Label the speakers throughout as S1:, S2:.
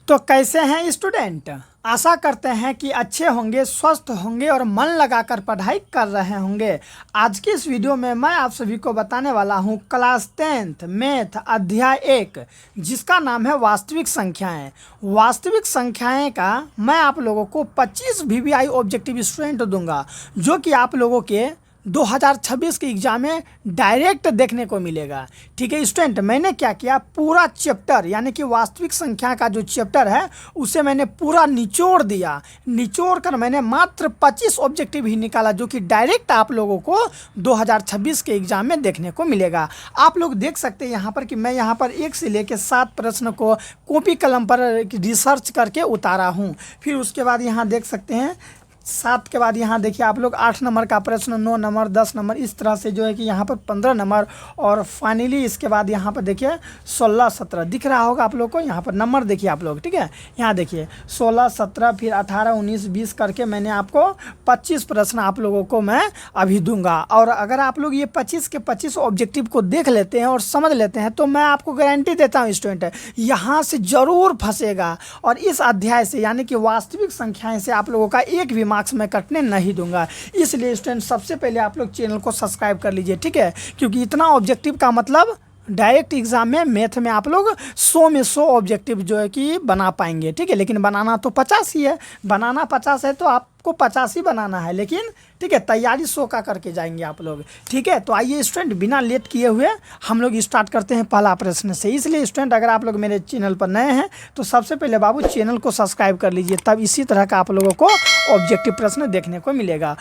S1: तो कैसे हैं स्टूडेंट। आशा करते हैं कि अच्छे होंगे, स्वस्थ होंगे और मन लगाकर पढ़ाई कर रहे होंगे। आज की इस वीडियो में मैं आप सभी को बताने वाला हूं क्लास 10th मैथ अध्याय 1, जिसका नाम है वास्तविक संख्याएं। वास्तविक संख्याएं का मैं आप लोगों को 25 VVI ऑब्जेक्टिव स्टूडेंट दूंगा, जो कि आप लोगों के 2026 के एग्ज़ाम में डायरेक्ट देखने को मिलेगा। ठीक है स्टूडेंट, मैंने क्या किया, पूरा चैप्टर यानी कि वास्तविक संख्या का जो चैप्टर है उसे मैंने पूरा निचोड़ दिया। निचोड़ कर मैंने मात्र 25 ऑब्जेक्टिव ही निकाला, जो कि डायरेक्ट आप लोगों को 2026 के एग्ज़ाम में देखने को मिलेगा। आप लोग देख सकते हैं यहाँ पर कि मैं यहाँ पर 1 से लेकर 7 प्रश्न को कॉपी कलम पर रिसर्च करके उतारा हूँ। फिर उसके बाद यहाँ देख सकते हैं 7 के बाद यहाँ देखिए आप लोग 8 नंबर का प्रश्न, 9 नंबर, 10 नंबर, इस तरह से जो है कि यहाँ पर 15 नंबर, और फाइनली इसके बाद यहाँ पर देखिए 16, 17 दिख रहा होगा आप लोग को। यहाँ पर नंबर देखिए आप लोग, ठीक है। यहाँ देखिए 16, 17, फिर 18, 19, 20 करके मैंने आपको 25 प्रश्न आप लोगों को मैं अभी दूंगा। और अगर आप लोग ये 25 के 25 ऑब्जेक्टिव को देख लेते हैं और समझ लेते हैं तो मैं आपको गारंटी देता हूँ स्टूडेंट, यहाँ से ज़रूर फंसेगा। और इस अध्याय से यानी कि वास्तविक संख्याएँ से आप लोगों का एक भी मार्क्स मैं कटने नहीं दूंगा। इसलिए स्टूडेंट सबसे पहले आप लोग चैनल को सब्सक्राइब कर लीजिए, ठीक है। क्योंकि इतना ऑब्जेक्टिव का मतलब डायरेक्ट एग्जाम में मैथ में आप लोग 100 में 100 ऑब्जेक्टिव जो है कि बना पाएंगे, ठीक है। लेकिन बनाना तो 50 ही है, बनाना 50 है तो आपको 50 ही बनाना है, लेकिन ठीक है तैयारी 100 का करके जाएंगे आप लोग, ठीक है। तो आइए स्टूडेंट बिना लेट किए हुए हम लोग स्टार्ट करते हैं पहला प्रश्न से। इसलिए स्टूडेंट अगर आप लोग मेरे चैनल पर नए हैं तो सबसे पहले बाबू चैनल को सब्सक्राइब कर लीजिए, तब इसी तरह का आप लोगों को ऑब्जेक्टिव प्रश्न देखने को मिलेगा।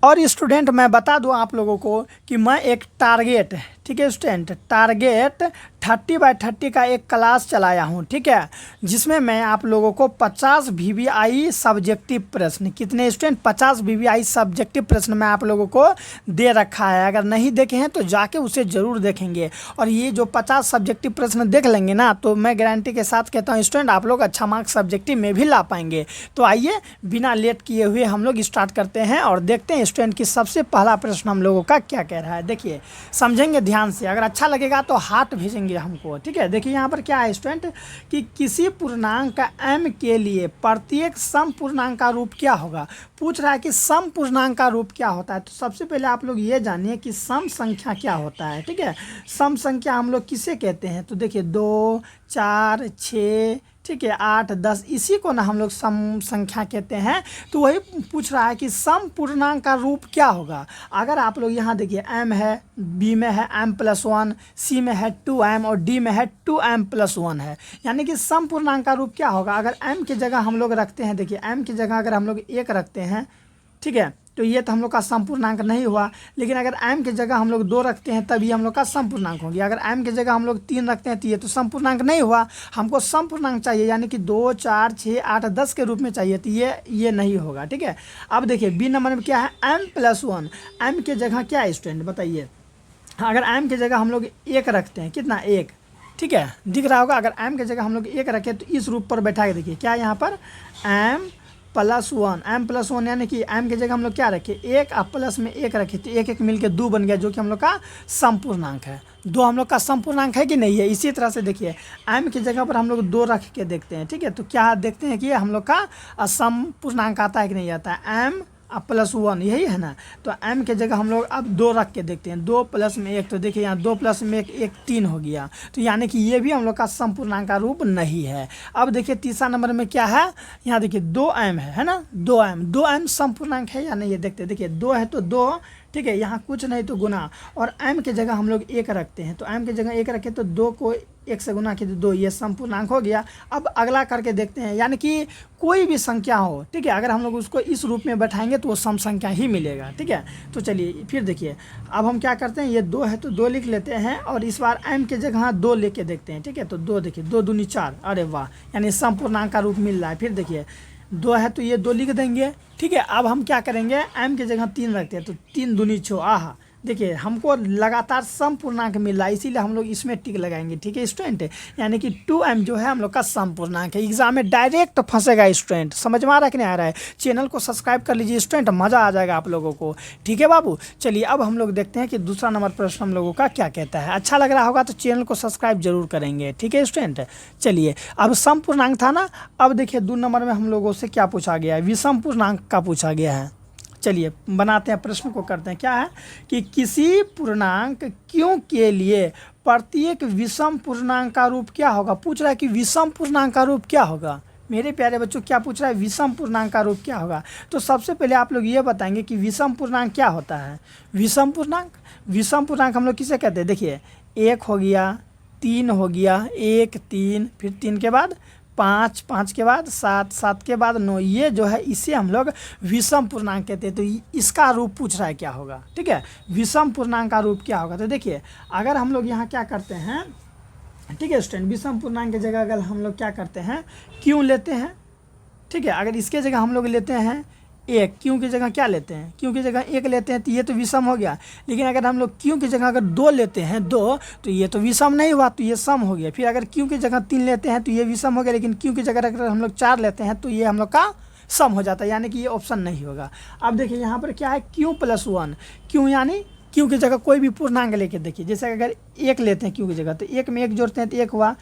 S1: और स्टूडेंट मैं बता दूं आप लोगों को कि मैं एक टारगेट, ठीक है स्टूडेंट, टारगेट 30/30 का एक क्लास चलाया हूं, ठीक है। जिसमें मैं आप लोगों को 50 VVI सब्जेक्टिव प्रश्न, कितने स्टूडेंट 50 VVI सब्जेक्टिव प्रश्न मैं आप लोगों को दे रखा है। अगर नहीं देखे हैं तो जाके उसे ज़रूर देखेंगे। और ये जो 50 सब्जेक्टिव प्रश्न देख लेंगे ना, तो मैं गारंटी के साथ कहता हूँ स्टूडेंट आप लोग अच्छा मार्क्स सब्जेक्टिव में भी ला पाएंगे। तो आइए बिना लेट किए हुए हम लोग स्टार्ट करते हैं और देखते हैं स्टूडेंट की सबसे पहला प्रश्न हम लोगों का क्या कह रहा है। देखिए समझेंगे ध्यान से, अगर अच्छा लगेगा तो हार्ट भेजेंगे हमको, ठीक है। देखिए यहाँ पर क्या है स्टूडेंट कि किसी पूर्णांक का m के लिए प्रत्येक सम पूर्णांक का रूप क्या होगा। पूछ रहा है कि सम पूर्णांक का रूप क्या होता है। तो सबसे पहले आप लोग ये जानिए कि सम संख्या क्या होता है, ठीक है। सम संख्या हम लोग किसे कहते हैं, तो देखिए 2, 4, 6, ठीक है, 8, 10, इसी को ना हम लोग सम संख्या कहते हैं। तो वही पूछ रहा है कि सम पूर्णांक का रूप क्या होगा। अगर आप लोग यहाँ देखिए m है, b में है m+1, c में है 2m और d में है 2m+1 है, यानी कि सम पूर्णांक का रूप क्या होगा। अगर m की जगह हम लोग रखते हैं, देखिए m की जगह अगर हम लोग 1 रखते हैं, ठीक है, तो ये तो हम लोग का समपूर्णांक नहीं हुआ। लेकिन अगर m की जगह हम लोग 2 रखते हैं तब ये हम लोग का समपूर्णांक हो गया। अगर m की जगह हम लोग 3 रखते हैं तो ये तो समपूर्णांक नहीं हुआ। हमको समपूर्णांक चाहिए, यानी कि 2, 4, 6, 8, 10 के रूप में चाहिए, तो ये नहीं होगा, ठीक है। अब देखिए b नंबर में क्या है, m+1। m की जगह क्या है स्टूडेंट बताइए। अगर m की जगह हम लोग 1 रखते हैं, कितना 1, ठीक है, दिख रहा होगा। अगर m की जगह हम लोग 1 रखें तो इस रूप पर बैठा के देखिए क्या यहाँ पर m+1, m+1 यानी कि m की जगह हम लोग क्या रखे, 1 और प्लस में 1 रखे, तो 1 1 मिल के 2 बन गया, जो कि हम लोग का समपूर्णांक है। 2 हम लोग का समपूर्णांक है कि नहीं है। इसी तरह से देखिए m की जगह पर हम लोग 2 रख के देखते हैं, ठीक है। तो क्या देखते हैं कि हम लोग का समपूर्णांक आता है कि नहीं आता है, m+1 यही है ना। तो m की जगह हम लोग अब 2 रख के देखते हैं, 2 प्लस में 1, तो देखिए यहाँ 2 प्लस में 1 3 हो गया। तो यानी कि ये भी हम लोग का समपूर्णांक का रूप नहीं है। अब देखिए तीसरा नंबर में क्या है, यहाँ देखिए 2m है ना, 2m समपूर्णांक है या नहीं ये देखते हैं। देखिए 2 है तो 2, ठीक है, यहाँ कुछ नहीं तो गुना, और m की जगह हम लोग 1 रखते हैं, तो m की जगह 1 रखें तो 2 को 1 से गुना किए तो 2, ये समपूर्णांक हो गया। अब अगला करके देखते हैं, यानी कि कोई भी संख्या हो, ठीक है, अगर हम लोग उसको इस रूप में बैठाएंगे तो वो सम संख्या ही मिलेगा, ठीक है। तो चलिए फिर देखिए अब हम क्या करते हैं, ये 2 है तो 2 लिख लेते हैं, और इस बार m की जगह 2 लेके देखते हैं, ठीक है। तो 2 देखिए 2 दूनी 4, अरे वाह, यानी समपूर्णांक का रूप मिल रहा है। फिर देखिए 2 है तो ये 2 लिख देंगे, ठीक है। अब हम क्या करेंगे, m की जगह 3 रखते हैं, तो 3 दूनी 6, आहा, देखिए हमको लगातार सम पूर्णांक मिल रहा है, इसीलिए हम लोग इसमें टिक लगाएंगे। ठीक है स्टूडेंट, यानी कि 2m जो है हम लोग का सम पूर्णांक है। एग्जाम में डायरेक्ट फंसेगा स्टूडेंट, समझ में आ रहा है कि नहीं आ रहा है। चैनल को सब्सक्राइब कर लीजिए स्टूडेंट, मज़ा आ जाएगा आप लोगों को। ठीक है बाबू, चलिए अब हम लोग देखते हैं कि दूसरा नंबर प्रश्न हम लोगों का क्या कहता है। अच्छा लग रहा होगा तो चैनल को सब्सक्राइब जरूर करेंगे। ठीक है स्टूडेंट, चलिए अब सम पूर्णांक था ना, अब देखिए 2 नंबर में हम लोगों से क्या पूछा गया है, विषम पूर्णांक का पूछा गया है। चलिए बनाते हैं, प्रश्न को करते हैं। क्या है कि किसी पूर्णांक क्यों के लिए प्रत्येक विषम पूर्णांक का रूप क्या होगा। पूछ रहा है कि विषम पूर्णांक का रूप क्या होगा। मेरे प्यारे बच्चों, क्या पूछ रहा है, विषम पूर्णांक का रूप क्या होगा। तो सबसे पहले आप लोग ये बताएंगे कि विषम पूर्णांक क्या होता है। विषम पूर्णांक हम लोग किसे कहते हैं। देखिए 1 हो गया, 3 हो गया, 1 3, फिर 3 के बाद 5, 5 के बाद 7, 7 के बाद 9, ये जो है इसे हम लोग विषम पूर्णांक कहते हैं। तो इसका रूप पूछ रहा है क्या होगा। ठीक है, विषम पूर्णांक का रूप क्या होगा। तो देखिए अगर हम लोग यहाँ क्या करते हैं, ठीक है स्टूडेंट, विषम पूर्णांक की जगह अगर हम लोग क्या करते हैं, क्यों लेते हैं। ठीक है, अगर इसके जगह हम लोग लेते हैं 1, क्यों की जगह क्या लेते हैं, क्यों की जगह 1 लेते हैं तो ये तो विषम हो गया। लेकिन अगर हम लोग क्यों की जगह अगर 2 लेते हैं 2, तो ये तो विषम नहीं हुआ, तो ये सम हो गया। फिर अगर क्यों की जगह 3 लेते हैं तो ये विषम हो गया। लेकिन क्यों की जगह अगर हम लोग 4 लेते हैं तो ये हम लोग का सम हो जाता है, यानी कि ये ऑप्शन नहीं होगा। अब देखिए यहाँ पर क्या है, क्यों +1, क्यों यानी क्यों की जगह कोई भी पूर्णांक लेके देखिए, जैसे अगर 1 लेते हैं क्यों की जगह तो 1 में 1 जोड़ते हैं तो 1 हुआ।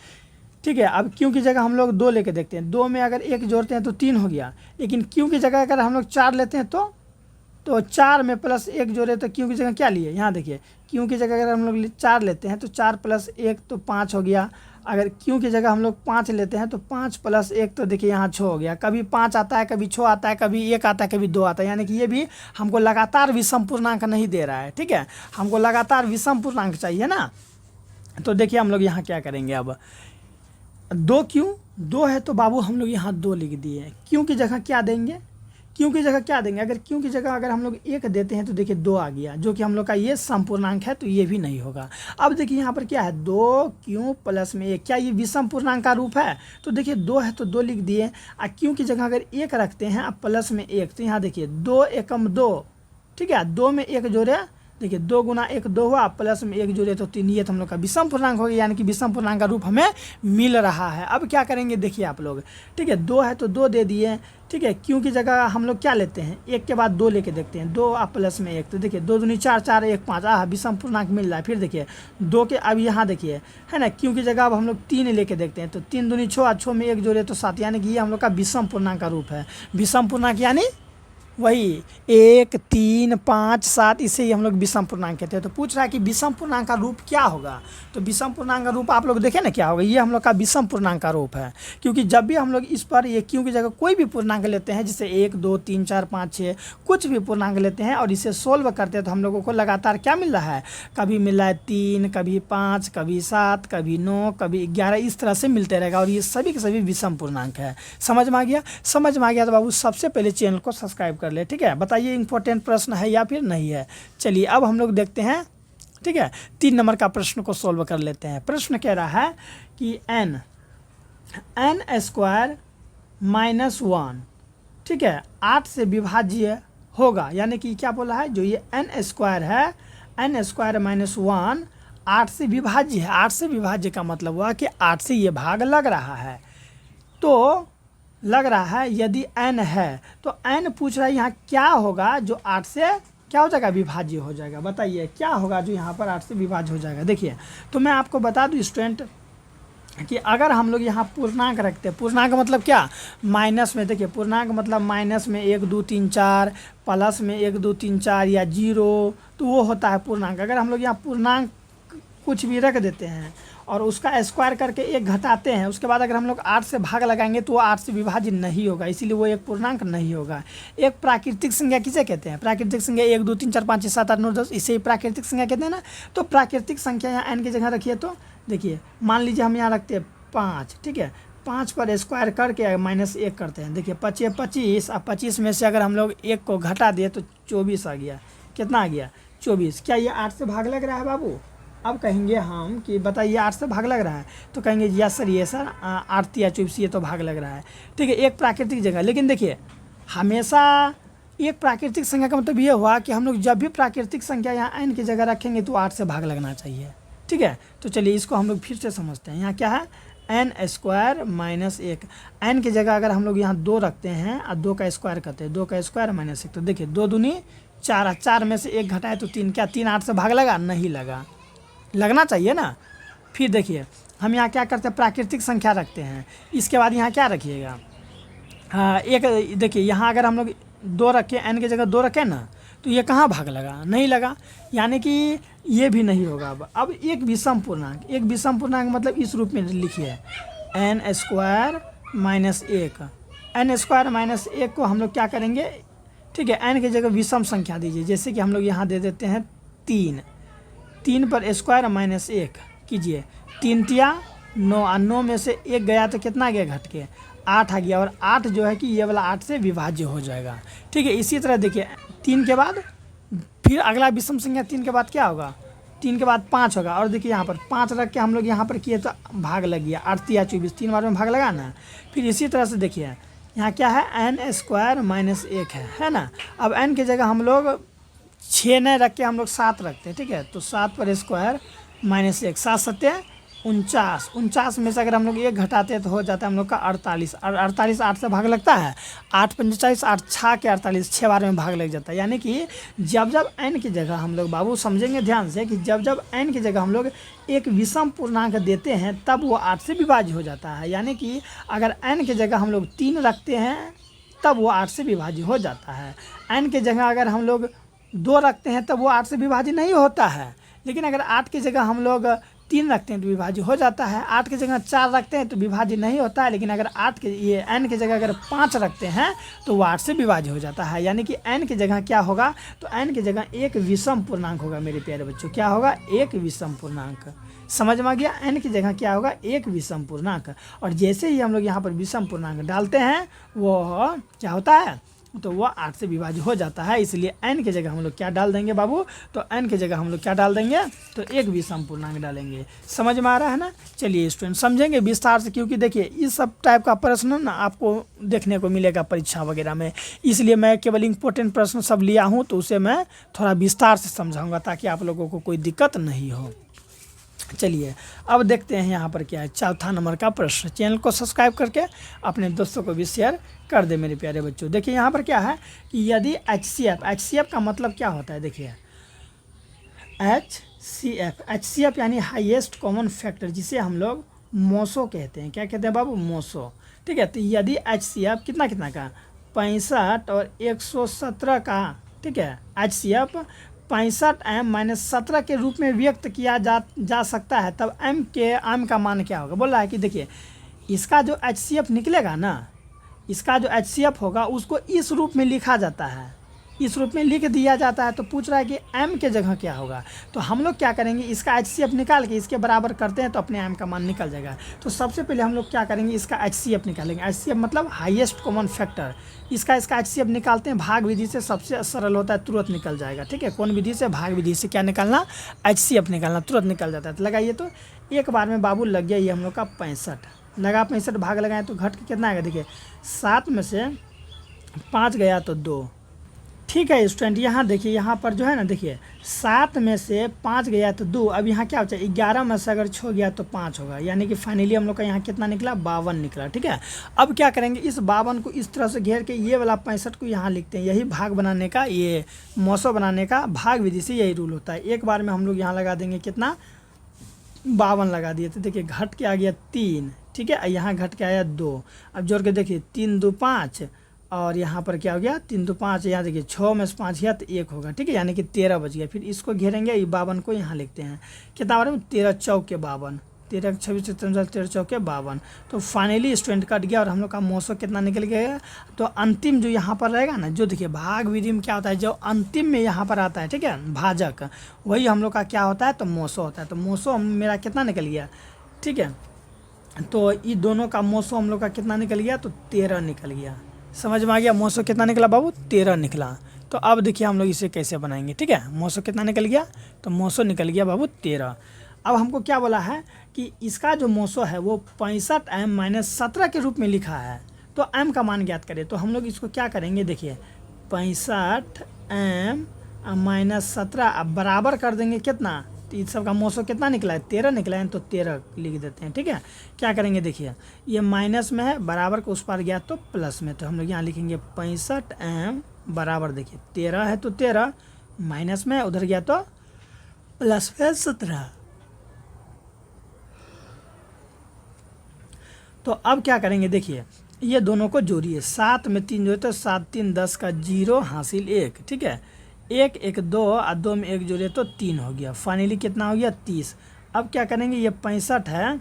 S1: ठीक है, अब क्यों की जगह हम लोग 2 लेके देखते हैं, 2 में अगर 1 जोड़ते हैं तो 3 हो गया। लेकिन क्यों की जगह अगर हम लोग 4 लेते हैं तो 4 में +1 जोड़े तो क्यों की जगह क्या लिए, यहाँ देखिए क्यों की जगह अगर हम लोग 4 लेते हैं तो 4 + 1 तो 5 हो गया। अगर क्यों की जगह हम लोग 5 लेते हैं तो 5 + 1 तो देखिए यहाँ 6 हो गया। कभी 5 आता है, कभी 6 आता है, कभी 1 आता है, कभी 2 आता है, यानी कि ये भी हमको लगातार विषम पूर्णांक नहीं दे रहा है। ठीक है, हमको लगातार विषम पूर्णांक चाहिए ना। तो देखिए हम लोग यहाँ क्या करेंगे, अब 2 है तो बाबू हम लोग यहाँ 2 लिख दिए। क्यों की जगह क्या देंगे, क्यों की जगह क्या देंगे, अगर क्यों की जगह अगर हम लोग 1 देते हैं तो देखिए 2 आ गया, जो कि हम लोग का ये समपूर्णांक है, तो ये भी नहीं होगा। अब देखिए यहाँ पर क्या है, 2 क्यों +1, क्या ये विषम पूर्णांक का रूप है। तो देखिए 2 है तो 2 लिख दिए। और क्यों की जगह अगर 1 रखते हैं अब +1, तो यहाँ देखिए 2 एकम 2। ठीक है, 2 में 1 जोड़े, देखिए 2 × 1 2 हुआ, +1 जोड़े तो 3, ये तो हम लोग का विषम पूर्णांक हो गया, यानी कि विषम पूर्णांक का रूप हमें मिल रहा है। अब क्या करेंगे देखिए आप लोग, ठीक है 2 है तो 2 दे दिए। ठीक है, क्यों की जगह हम लोग क्या लेते हैं, 1 के बाद 2 लेके देखते हैं, 2 +1, तो देखिए 2 दूनी 4, 4 1 5, विषम पूर्णांक मिल रहा है। फिर देखिए 2 के अब यहाँ देखिए है ना, क्यों की जगह अब हम लोग 3 लेके देखते हैं, तो 3 दूनी 6, 6 में 1 जोड़े तो 7, यानी कि ये हम लोग का विषम पूर्णांक का रूप है। विषम पूर्णांक यानी वही 1 3 5 7, इसे ही हम लोग विषम पूर्णांक कहते हैं। तो पूछ रहा है कि विषम पूर्णांक का रूप क्या होगा। तो विषम पूर्णांक का रूप आप लोग देखें ना क्या होगा, ये हम लोग का विषम पूर्णांक का रूप है। क्योंकि जब भी हम लोग इस पर ये क्यों की जगह कोई भी पूर्णांक लेते हैं, जैसे 1 2 3 4 5 6 कुछ भी पूर्णांक लेते हैं और इसे सोल्व करते हैं, तो हम लोगों को लगातार क्या मिल रहा है, कभी मिल रहा है 3, कभी 5, कभी 7, कभी 9, कभी 11, इस तरह से मिलते रहेगा। और ये सभी के सभी विषम पूर्णांक है। समझ में आ गया, समझ में आ गया तो बाबू सबसे पहले चैनल को सब्सक्राइब कर ले। ठीक है, बताइए इंपॉर्टेंट प्रश्न है या फिर नहीं है। चलिए अब हम लोग देखते हैं। ठीक है, 3 नंबर का प्रश्न को सोल्व कर लेते हैं। प्रश्न कह रहा है कि n² -1, ठीक है, 8 से विभाज्य होगा। यानी कि क्या बोला है, जो ये n² है, n² -1 8 से विभाज्य है। 8 से विभाज्य का मतलब हुआ कि 8 से ये भाग लग रहा है। तो लग रहा है यदि n है तो n पूछ रहा है यहाँ क्या होगा जो 8 से क्या हो जाएगा, विभाज्य हो जाएगा। बताइए क्या होगा जो यहाँ पर 8 से विभाज्य हो जाएगा। देखिए तो मैं आपको बता दूँ स्टूडेंट कि अगर हम लोग यहाँ पूर्णांक रखते हैं, पूर्णांक मतलब क्या, माइनस में, देखिए पूर्णांक मतलब माइनस में 1 2 3 4, प्लस में 1 2 3 4 या 0, तो वो होता है पूर्णांक। अगर हम लोग यहाँ पूर्णांक कुछ भी रख देते हैं और उसका स्क्वायर करके 1 घटाते हैं, उसके बाद अगर हम लोग 8 से भाग लगाएंगे तो वो 8 से विभाजित नहीं होगा, इसीलिए वो एक पूर्णांक नहीं होगा। एक प्राकृतिक संख्या किसे कहते हैं, प्राकृतिक संख्या 1 2 3 4 5 6 7 8 9 10, इसे ही प्राकृतिक संख्या कहते हैं ना। तो प्राकृतिक संख्या यहाँ n की जगह रखिए, तो देखिए मान लीजिए हम यहाँ रखते हैं 5, ठीक है, 5 पर स्क्वायर करके -1 करते हैं। देखिए 25 25, अब 25 में से अगर हम लोग 1 को घटा दिए तो 24 आ गया। कितना आ गया, 24। क्या ये 8 से भाग लग रहा है बाबू। अब कहेंगे हम कि बताइए 8 से भाग लग रहा है, तो कहेंगे यस सर, ये सर 8 या 24 ये तो भाग लग रहा है। ठीक है, एक प्राकृतिक जगह। लेकिन देखिए हमेशा एक प्राकृतिक संख्या का मतलब ये हुआ कि हम लोग जब भी प्राकृतिक संख्या यहाँ n की जगह रखेंगे तो 8 से भाग लगना चाहिए। ठीक है, तो चलिए इसको हम लोग फिर से समझते हैं। यहाँ क्या है, n स्क्वायर माइनस 1। n की जगह अगर हम लोग यहाँ 2 रखते हैं और 2 का स्क्वायर करते हैं, 2 का स्क्वायर माइनस 1, तो देखिए 2 दूनी 4, 4 में से 1 घटाए तो 3, क्या 3 8 से भाग लगा? नहीं लगा, लगना चाहिए ना। फिर देखिए हम यहाँ क्या करते हैं, प्राकृतिक संख्या रखते हैं। इसके बाद यहाँ क्या रखिएगा, हाँ एक देखिए यहाँ अगर हम लोग 2 रखें, n की जगह 2 रखें ना, तो ये कहाँ भाग लगा? नहीं लगा, यानी कि ये भी नहीं होगा। अब एक विषम पूर्णांक, एक विषम पूर्णांक मतलब इस रूप में लिखिए, n square minus 1। n square minus 1 को हम लोग क्या करेंगे, ठीक है, n की जगह विषम संख्या दीजिए। जैसे कि हम लोग यहाँ दे देते हैं 3, 3 पर स्क्वायर माइनस 1 कीजिए, 3 तिया 9, और 9 में से 1 गया तो कितना गया घट के? 8 आ गया, और 8 जो है कि ये वाला 8 से विभाज्य हो जाएगा। ठीक है, इसी तरह देखिए 3 के बाद फिर अगला विषम संख्या 3 के बाद क्या होगा, 3 के बाद 5 होगा। और देखिए यहाँ पर 5 रख के हम लोग यहाँ पर किए तो भाग लग गया, 8 तिया 24, 3 बार में भाग लगा ना। फिर इसी तरह से देखिए यहाँ क्या है, n स्क्वायर माइनस 1 है ना। अब n की जगह हम लोग 6 नहीं रख के हम लोग 7 रखते हैं। ठीक है, तो 7 पर स्क्वायर माइनस 1, 7 सत्ते 49, 49 में से अगर हम लोग 1 घटाते हैं तो हो जाता है हम लोग का 48, और 48 8 से भाग लगता है, 8 45, 8 6 के 48, 6 बार में भाग लग जाता है। यानी कि जब जब n की जगह हम लोग, बाबू समझेंगे ध्यान से, कि जब जब n की जगह हम लोग एक विषम पूर्णांक देते हैं तब वो 8 से विभाज्य हो जाता है। यानी कि अगर n की जगह हम लोग 3 रखते हैं तब वो 8 से विभाज्य हो जाता है। n की जगह अगर हम लोग 2 रखते हैं तब वो 8 से विभाज्य नहीं होता है। लेकिन अगर 8 की जगह हम लोग 3 रखते हैं तो विभाज्य हो जाता है। 8 की जगह 4 रखते हैं तो विभाज्य नहीं होता है। लेकिन अगर 8 के ये n की जगह अगर 5 रखते हैं तो वो 8 से विभाज्य हो जाता है। यानी कि n की जगह क्या होगा, तो n की जगह एक विषम पूर्णांक होगा मेरे प्यारे बच्चों। क्या होगा, एक विषम पूर्णांक। समझ में आ गया, n की जगह क्या होगा, एक विषम पूर्णांक। और जैसे ही हम लोग यहाँ पर विषम पूर्णांक डालते हैं वो क्या होता है, तो वो 8 से विभाज्य हो जाता है। इसलिए n की जगह हम लोग क्या डाल देंगे बाबू, तो n की जगह हम लोग क्या डाल देंगे, तो एक विषम पूर्णांक डालेंगे। समझ में आ रहा है ना। चलिए स्टूडेंट समझेंगे विस्तार से, क्योंकि देखिए इस सब टाइप का प्रश्न ना आपको देखने को मिलेगा परीक्षा वगैरह में। इसलिए मैं केवल इंपॉर्टेंट प्रश्न सब लिया हूँ, तो उसे मैं थोड़ा विस्तार से समझाऊँगा ताकि आप लोगों को कोई दिक्कत नहीं हो। चलिए अब देखते हैं यहाँ पर क्या है, चौथा नंबर का प्रश्न। चैनल को सब्सक्राइब करके अपने दोस्तों को भी शेयर कर दे मेरे प्यारे बच्चों। देखिए यहाँ पर क्या है कि यदि HCF का मतलब क्या होता है, देखिए HCF यानी हाईएस्ट कॉमन फैक्टर, जिसे हम लोग मोसो कहते हैं। क्या कहते हैं बाबू, मोसो। ठीक है, तो यदि HCF कितना कितना का, 65 और 117 का, ठीक है, HCF 65 m-17 के रूप में व्यक्त किया जा सकता है, तब m का मान क्या होगा। बोल रहा है कि देखिए इसका जो HCF निकलेगा ना, इसका जो HCF होगा उसको इस रूप में लिखा जाता है, इस रूप में लिख दिया जाता है। तो पूछ रहा है कि m के जगह क्या होगा, तो हम लोग क्या करेंगे, इसका HCF निकाल के इसके बराबर करते हैं तो अपने m का मान निकल जाएगा। तो सबसे पहले हम लोग क्या करेंगे, इसका HCF निकालेंगे। HCF मतलब हाईएस्ट कॉमन फैक्टर। इसका HCF निकालते हैं भाग विधि से, सबसे सरल होता है, तुरंत निकल जाएगा। ठीक है, कौन विधि से, भाग विधि से क्या निकालना, HCF निकालना, तुरंत निकल जाता है। तो लगाइए, तो एक बार में बाबू लग गया ये हम लोग का 65 लगा, 65 भाग लगाएं तो घट के कितना आएगा, देखिए 7 में से 5 गया तो 2। ठीक है स्टूडेंट, यहाँ देखिए यहाँ पर जो है ना, देखिए 7 में से 5 गया तो 2। अब यहाँ क्या होता है, 11 में से अगर 6 गया तो 5 होगा। यानी कि फाइनली हम लोग का यहाँ कितना निकला, 52 निकला। ठीक है, अब क्या करेंगे, इस 52 को इस तरह से घेर के ये वाला 65 को यहाँ लिखते हैं। यही भाग बनाने का, ये मोसो बनाने का भाग विधि से यही रूल होता है। एक बार में हम लोग यहाँ लगा देंगे कितना, 52 लगा दिए, तो देखिए घट के आ गया 3। ठीक है, यहाँ घट के आया 2। अब जोड़ के देखिए 3 2 5, और यहाँ पर क्या हो गया, 3 2 5, यहाँ देखिए 6 में से 5 गया तो 1 होगा। ठीक है, यानी कि 13 बच गया। फिर इसको घेरेंगे, ये 52 को यहाँ लिखते हैं, कितना बार में, 13 चौके 52, 13 26 13 चौके 52। तो फाइनली स्टूडेंट कट गया और हम लोग का मोसो कितना निकल गया। तो अंतिम जो यहाँ पर रहेगा ना, जो देखिए भाग विधि में क्या होता है, जो अंतिम में यहाँ पर आता है, ठीक है, भाजक, वही हम लोग का क्या होता है, तो मोसो होता है। तो मोसो मेरा कितना निकल गया, ठीक है, तो ये दोनों का मोसो हम लोग का कितना निकल गया, तो 13 निकल गया। समझ में आ गया, मोसो कितना निकला बाबू, 13 निकला। तो अब देखिए हम लोग इसे कैसे बनाएंगे। ठीक है, मोसो कितना निकल गया, तो मोसो निकल गया बाबू 13। अब हमको क्या बोला है कि इसका जो मोसो है वो 65 m-17 के रूप में लिखा है, तो m का मान ज्ञात करें। तो हम लोग इसको क्या करेंगे, देखिए 65m माइनस 17 अब बराबर कर देंगे कितना, तो इस सब का मोसो कितना निकला है, 13 निकला है, तो 13 लिख देते हैं। ठीक है, क्या करेंगे देखिए, ये माइनस में है, बराबर को उस पार गया तो प्लस में, तो हम लोग यहाँ लिखेंगे 65m बराबर, देखिए 13 है तो 13, माइनस में उधर गया तो प्लस में 17। तो अब क्या करेंगे देखिए, ये दोनों को जोड़िए, 7 में 3 जोड़े तो 7 3 10 का 0 हासिल 1। ठीक है, 1 1 2 और 2 में 1 जोड़े तो 3 हो गया, फाइनली कितना हो गया 30। अब क्या करेंगे, ये 65 है,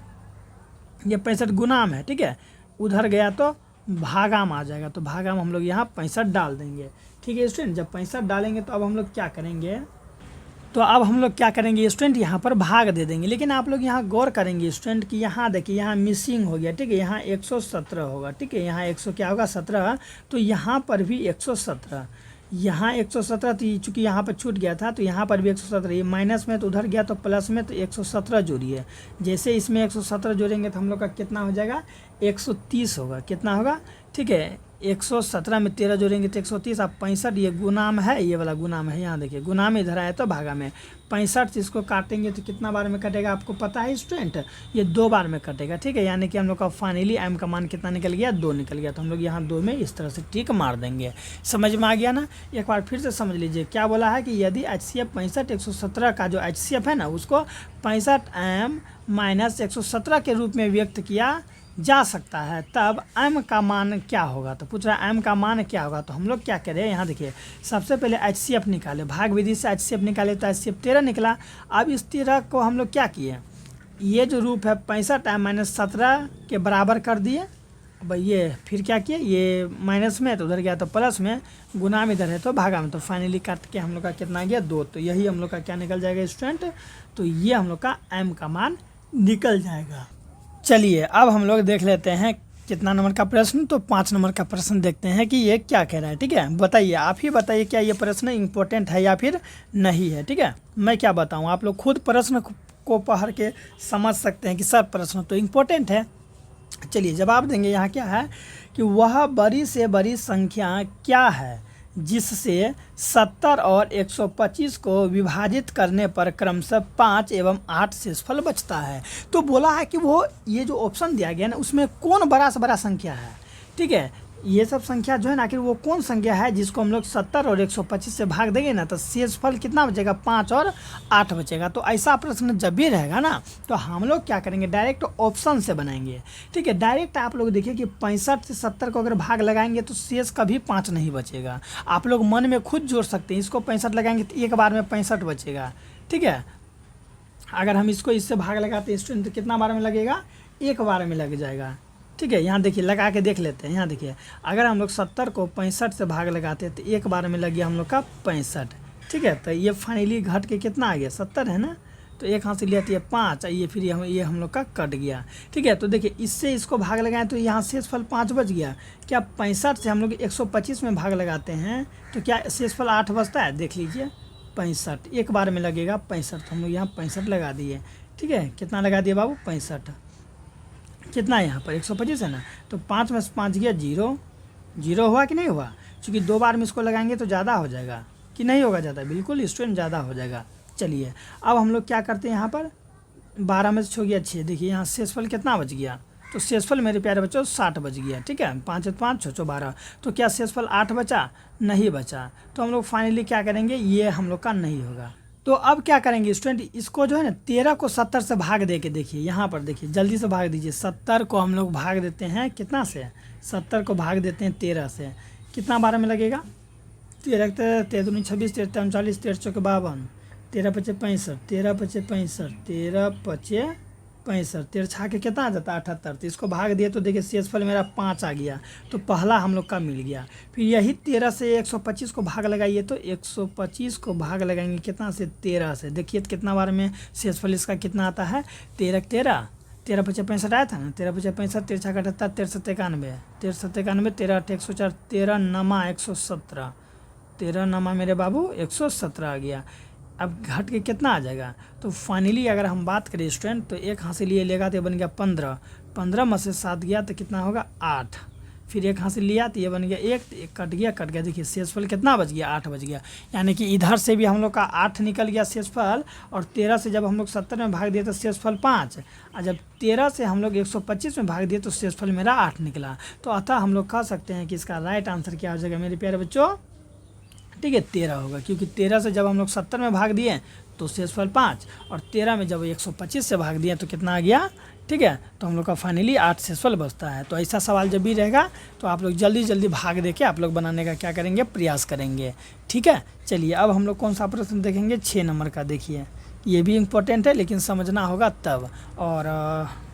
S1: ये 65 गुणाम है। ठीक है, उधर गया तो भागाम आ जाएगा, तो भागाम हम लोग यहाँ 65 डाल देंगे। ठीक है स्टूडेंट, जब 65 डालेंगे तो अब हम लोग क्या करेंगे, तो अब हम लोग क्या करेंगे स्टूडेंट, यहाँ पर भाग दे देंगे। लेकिन आप लोग यहाँ गौर करेंगे स्टूडेंट कि यहाँ देखिए, यहाँ मिसिंग हो गया। ठीक है, यहाँ 117 होगा। ठीक है, यहाँ 100 क्या होगा 17, तो यहाँ पर भी 117, यहाँ 117, तो चूँकि यहाँ पर छूट गया था तो यहाँ पर भी 117, ये माइनस में तो उधर गया तो प्लस में, तो 117 जोड़िए। जैसे इसमें 117 जोड़ेंगे तो हम लोग का कितना हो जाएगा, 130 होगा। कितना होगा, ठीक है, 117 में 13 जोड़ेंगे तो 130। अब 65 ये गुणाम है, ये वाला गुणाम है, यहाँ देखिए गुणाम इधर आया तो भागा में, 65 इसको काटेंगे तो कितना बार में कटेगा आपको पता है स्टूडेंट, ये 2 बार में कटेगा। ठीक है, यानी कि हम लोग का फाइनली m का मान कितना निकल गया, 2 निकल गया। तो हम लोग यहाँ 2 में इस तरह से टिक मार देंगे। समझ में आ गया ना, एक बार फिर से समझ लीजिए क्या बोला है कि यदि HCF 65 117 का जो HCF है ना, उसको 65m माइनस 117 के रूप में व्यक्त किया जा सकता है, तब m का मान क्या होगा। तो पूछ रहा है m का मान क्या होगा, तो हम लोग क्या करें, यहाँ देखिए सबसे पहले HCF निकाले, भाग विधि से HCF निकाले तो HCF 13 निकला। अब इस 13 को हम लोग क्या किए, ये जो रूप है 65m माइनस 17 के बराबर कर दिए। अब ये फिर क्या किए, ये माइनस में तो उधर गया तो प्लस में, गुना में इधर है तो भागा में, तो फाइनली काट के हम लोग का कितना गया 2। तो यही हम लोग का क्या निकल जाएगा स्टूडेंट, तो ये हम लोग का m का मान निकल जाएगा। चलिए अब हम लोग देख लेते हैं कितना नंबर का प्रश्न, तो 5 नंबर का प्रश्न देखते हैं कि ये क्या कह रहा है। ठीक है, बताइए, आप ही बताइए क्या ये प्रश्न इम्पोर्टेंट है या फिर नहीं है। ठीक है, मैं क्या बताऊँ, आप लोग खुद प्रश्न को पढ़ के समझ सकते हैं कि सर प्रश्न तो इम्पोर्टेंट है। चलिए जवाब देंगे। यहाँ क्या है कि वह बड़ी से बड़ी संख्या क्या है जिससे 70 और 125 को विभाजित करने पर क्रमशः 5 एवं 8 शेषफल बचता है। तो बोला है कि वो ये जो ऑप्शन दिया गया ना, उसमें कौन बड़ा से बड़ा संख्या है। ठीक है, ये सब संख्या जो है ना, आखिर वो कौन संख्या है जिसको हम लोग 70 और 125 से भाग देंगे ना, तो शेषफल कितना बचेगा, 5 और 8 बचेगा। तो ऐसा प्रश्न जब भी रहेगा ना, तो हम लोग क्या करेंगे, डायरेक्ट ऑप्शन से बनाएंगे। ठीक है, डायरेक्ट आप लोग देखिए कि 65 से 70 को अगर भाग लगाएंगे तो शेष कभी 5 नहीं बचेगा। आप लोग मन में खुद जोड़ सकते हैं, इसको 65 लगाएंगे तो एक बार में 65 बचेगा। ठीक है, अगर हम इसको इससे भाग लगाते हैं स्टूडेंट तो कितना बार में लगेगा, एक बार में लग जाएगा। ठीक है, यहाँ देखिए लगा के देख लेते हैं। यहाँ देखिए अगर हम लोग 70 को 65 से भाग लगाते हैं तो एक बार में लग गया हम लोग का 65। ठीक है, तो ये फाइनली घट के कितना आ गया, 70 है ना, तो एक हाथ से लिया तो ये 5, ये फिर ये हम लोग का कट गया। ठीक है, तो देखिए इससे इसको भाग लगाएं तो यहाँ शेषफल 5 बच गया। क्या 65 से हम लोग 125 में भाग लगाते हैं तो क्या शेषफल 8 बचता है, देख लीजिए 65 एक बार में लगेगा 65, तो हम लोग यहाँ 65 लगा दिए। ठीक है, कितना लगा दिए बाबू, 65। कितना है यहाँ पर 125 है ना, तो 5 में से 5 गया 0, 0 हुआ कि नहीं हुआ, क्योंकि 2 बार में इसको लगाएंगे तो ज़्यादा हो जाएगा कि नहीं होगा, ज़्यादा बिल्कुल स्टूडेंट ज़्यादा हो जाएगा। चलिए अब हम लोग क्या करते हैं, यहाँ पर 12 में से छो गया 6, देखिए यहाँ शेषफल कितना बच गया, तो शेषफल मेरे प्यारे बच्चों 60 बच गया। ठीक है, 5 5 6 12, तो क्या शेषफल 8 बचा, नहीं बचा। तो हम लोग फाइनली क्या करेंगे, ये हम लोग का नहीं होगा। तो अब क्या करेंगे स्टूडेंट, इसको जो है ना 13 को 70 से भाग दे के देखिए, यहाँ पर देखिए जल्दी से भाग दीजिए। 70 को हम लोग भाग देते हैं कितना से, 70 को भाग देते हैं 13 से, कितना बार में लगेगा, 13 13 दूनी 26, 13 39, 13 चौके 52, 13 पचे 65, 13 पचे 65, 13 पचे 65, 13 छा के कितना आ जाता है 78। तो इसको भाग दिए तो देखिए शेषफल मेरा 5 आ गया, तो पहला हम लोग का मिल गया। फिर यही 13 से 125 को भाग लगाइए, तो 125 को भाग लगाएंगे कितना से, 13 से, देखिए कितना बार में शेषफल इसका कितना आता है, 13 13, 13 पचे 65 आया था ना, 13 पचे 65, 13 छा 78, 13 7 91, 13 7 91, 13 8 104, 13 नमा 117, 13 नमा मेरे बाबू 117 आ गया। अब घट के कितना आ जाएगा, तो फाइनली अगर हम बात करें स्टूडेंट, तो एक हाथ से लिए लेगा तो बन गया 15, 15 में से 7 गया तो कितना होगा 8। फिर एक हाथ से लिया तो ये बन गया 1, तो 1 कट गया। देखिए शेषफल कितना बच गया, 8 बच गया। यानी कि इधर से भी हम लोग का 8 निकल गया शेषफल, और 13 से जब हम लोग 70 में भाग दिए तो शेषफल 5, और जब 13 से हम लोग 125 में भाग दिए तो शेषफल मेरा 8 निकला। तो अतः हम लोग कह सकते हैं कि इसका राइट आंसर क्या हो जाएगा मेरे प्यारे बच्चों, ठीक है 13 होगा, क्योंकि 13 से जब हम लोग 70 में भाग दिए तो शेषफल 5, और 13 में जब 125 से भाग दिए तो कितना आ गया, ठीक है। तो हम लोग का फाइनली 8 शेषफल बचता है। तो ऐसा सवाल जब भी रहेगा तो आप लोग जल्दी भाग दे के आप लोग बनाने का क्या करेंगे, प्रयास करेंगे, ठीक है। चलिए अब हम लोग कौन सा प्रश्न देखेंगे, 6 नंबर का। देखिए ये भी इम्पोर्टेंट है लेकिन समझना होगा तब, और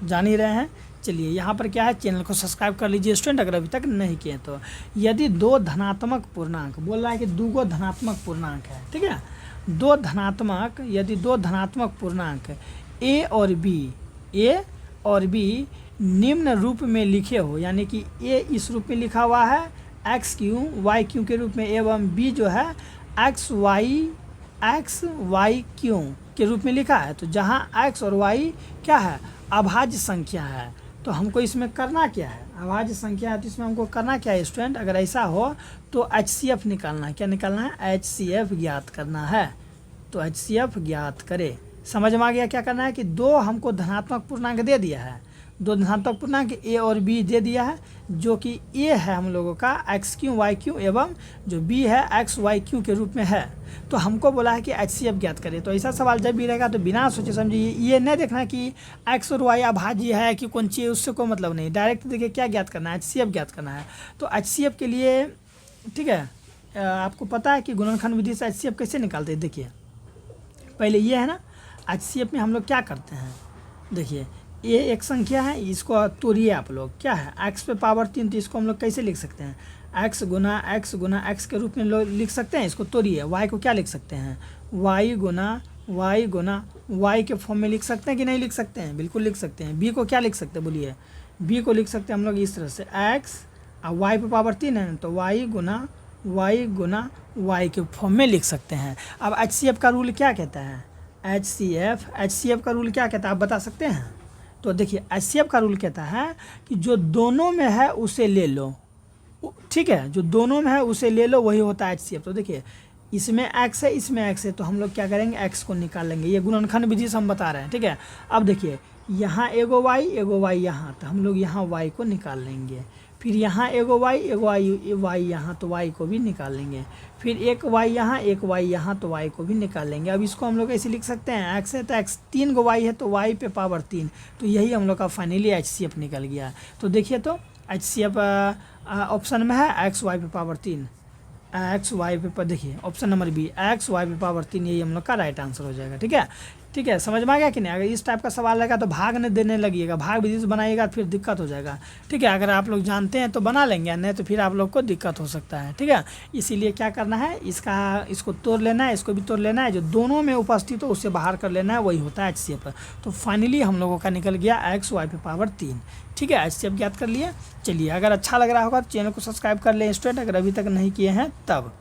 S1: जान ही रहे हैं। चलिए यहाँ पर क्या है, चैनल को सब्सक्राइब कर लीजिए स्टूडेंट अगर अभी तक नहीं किए तो। यदि 2 धनात्मक पूर्णांक, बोल रहा है कि 2 धनात्मक पूर्णांक है, ठीक है, 2 धनात्मक, यदि 2 धनात्मक पूर्णांक a और b निम्न रूप में लिखे हो, यानी कि a इस रूप में लिखा हुआ है एक्स क्यू वाई क्यू के रूप में, एवं b जो है एक्स वाई क्यू के रूप में लिखा है, तो जहाँ x और y क्या है, अभाज्य संख्या है, तो हमको इसमें करना क्या है, अभाज्य संख्या है, तो इसमें हमको करना क्या है स्टूडेंट, अगर ऐसा हो तो HCF निकालना है। क्या निकालना है, HCF ज्ञात करना है। तो HCF ज्ञात करे, समझ में आ गया क्या करना है कि 2 हमको धनात्मक पूर्णांक दे दिया है, 2 धनात्मक पूर्णांक a और b दे दिया है, जो कि a है हम लोगों का एक्स क्यू वाई क्यू, एवं जो b है एक्स वाई क्यू के रूप में है। तो हमको बोला है कि HCF ज्ञात करें। तो ऐसा सवाल जब भी रहेगा तो बिना सोचे समझे ये नहीं देखना कि x और y अभाज्य है कि कौन सी है, उससे कोई मतलब नहीं, डायरेक्ट देखिए क्या ज्ञात करना है, HCF ज्ञात करना है। तो HCF के लिए, ठीक है, आपको पता है कि गुणनखंड विधि से HCF कैसे निकालते हैं। देखिए पहले ये है ना, HCF में हम लोग क्या करते हैं, देखिए ये एक संख्या है, इसको तोड़िए आप लोग, क्या है x पे पावर 3, तो इसको हम लोग कैसे लिख सकते हैं, x गुना x के रूप में लोग लिख सकते हैं। इसको तोड़िए, y को क्या लिख सकते हैं, y गुना y के फॉर्म में लिख सकते हैं कि नहीं लिख सकते हैं, बिल्कुल लिख सकते हैं। b को क्या लिख सकते हैं, बोलिए, b को लिख सकते हैं हम लोग इस तरह से, x और y पे पावर 3 है तो y गुना y के फॉर्म में लिख सकते हैं। अब HCF का रूल क्या कहता है, HCF का रूल क्या कहता है आप बता सकते हैं। तो देखिए HCF का रूल कहता है कि जो दोनों में है उसे ले लो, ठीक है, जो दोनों में है उसे ले लो, वही होता है HCF। तो देखिए इसमें x है, इसमें x है, तो हम लोग क्या करेंगे, x को निकाल लेंगे। ये गुणनखंड विधि से हम बता रहे हैं, ठीक है। अब देखिए यहाँ एगो y यहाँ, तो हम लोग यहाँ y को निकाल लेंगे। फिर यहाँ एगो y यहाँ, तो y को भी निकाल लेंगे। फिर एक y यहाँ, तो y को भी निकाल लेंगे। अब इसको हम लोग ऐसे लिख सकते हैं, x है तो x, 3 गो y है तो y पे पावर 3, तो यही हम लोग का फाइनली HCF निकल गया। तो देखिए तो HCF ऑप्शन में है x y पे पावर 3, एक्स वाई पे, देखिए option number B x y पे पावर 3, यही हम लोग का राइट आंसर हो जाएगा, ठीक है, समझ में आ गया कि नहीं। अगर इस टाइप का सवाल रहेगा तो भाग नहीं देने लगिएगा, भाग विधि से बनाइएगा फिर दिक्कत हो जाएगा, ठीक है। अगर आप लोग जानते हैं तो बना लेंगे, नहीं तो फिर आप लोग को दिक्कत हो सकता है, ठीक है। इसीलिए क्या करना है, इसको तोड़ लेना है, इसको भी तोड़ लेना है, जो दोनों में उपस्थित हो उससे बाहर कर लेना है, वही होता है HCF। तो फाइनली हम लोगों का निकल गया एक्स वाई पे पावर 3, ठीक है, HCF ज्ञात कर लिए। चलिए अगर अच्छा लग रहा होगा तो चैनल को सब्सक्राइब कर लें स्टूडेंट, अगर अभी तक नहीं किए हैं तब।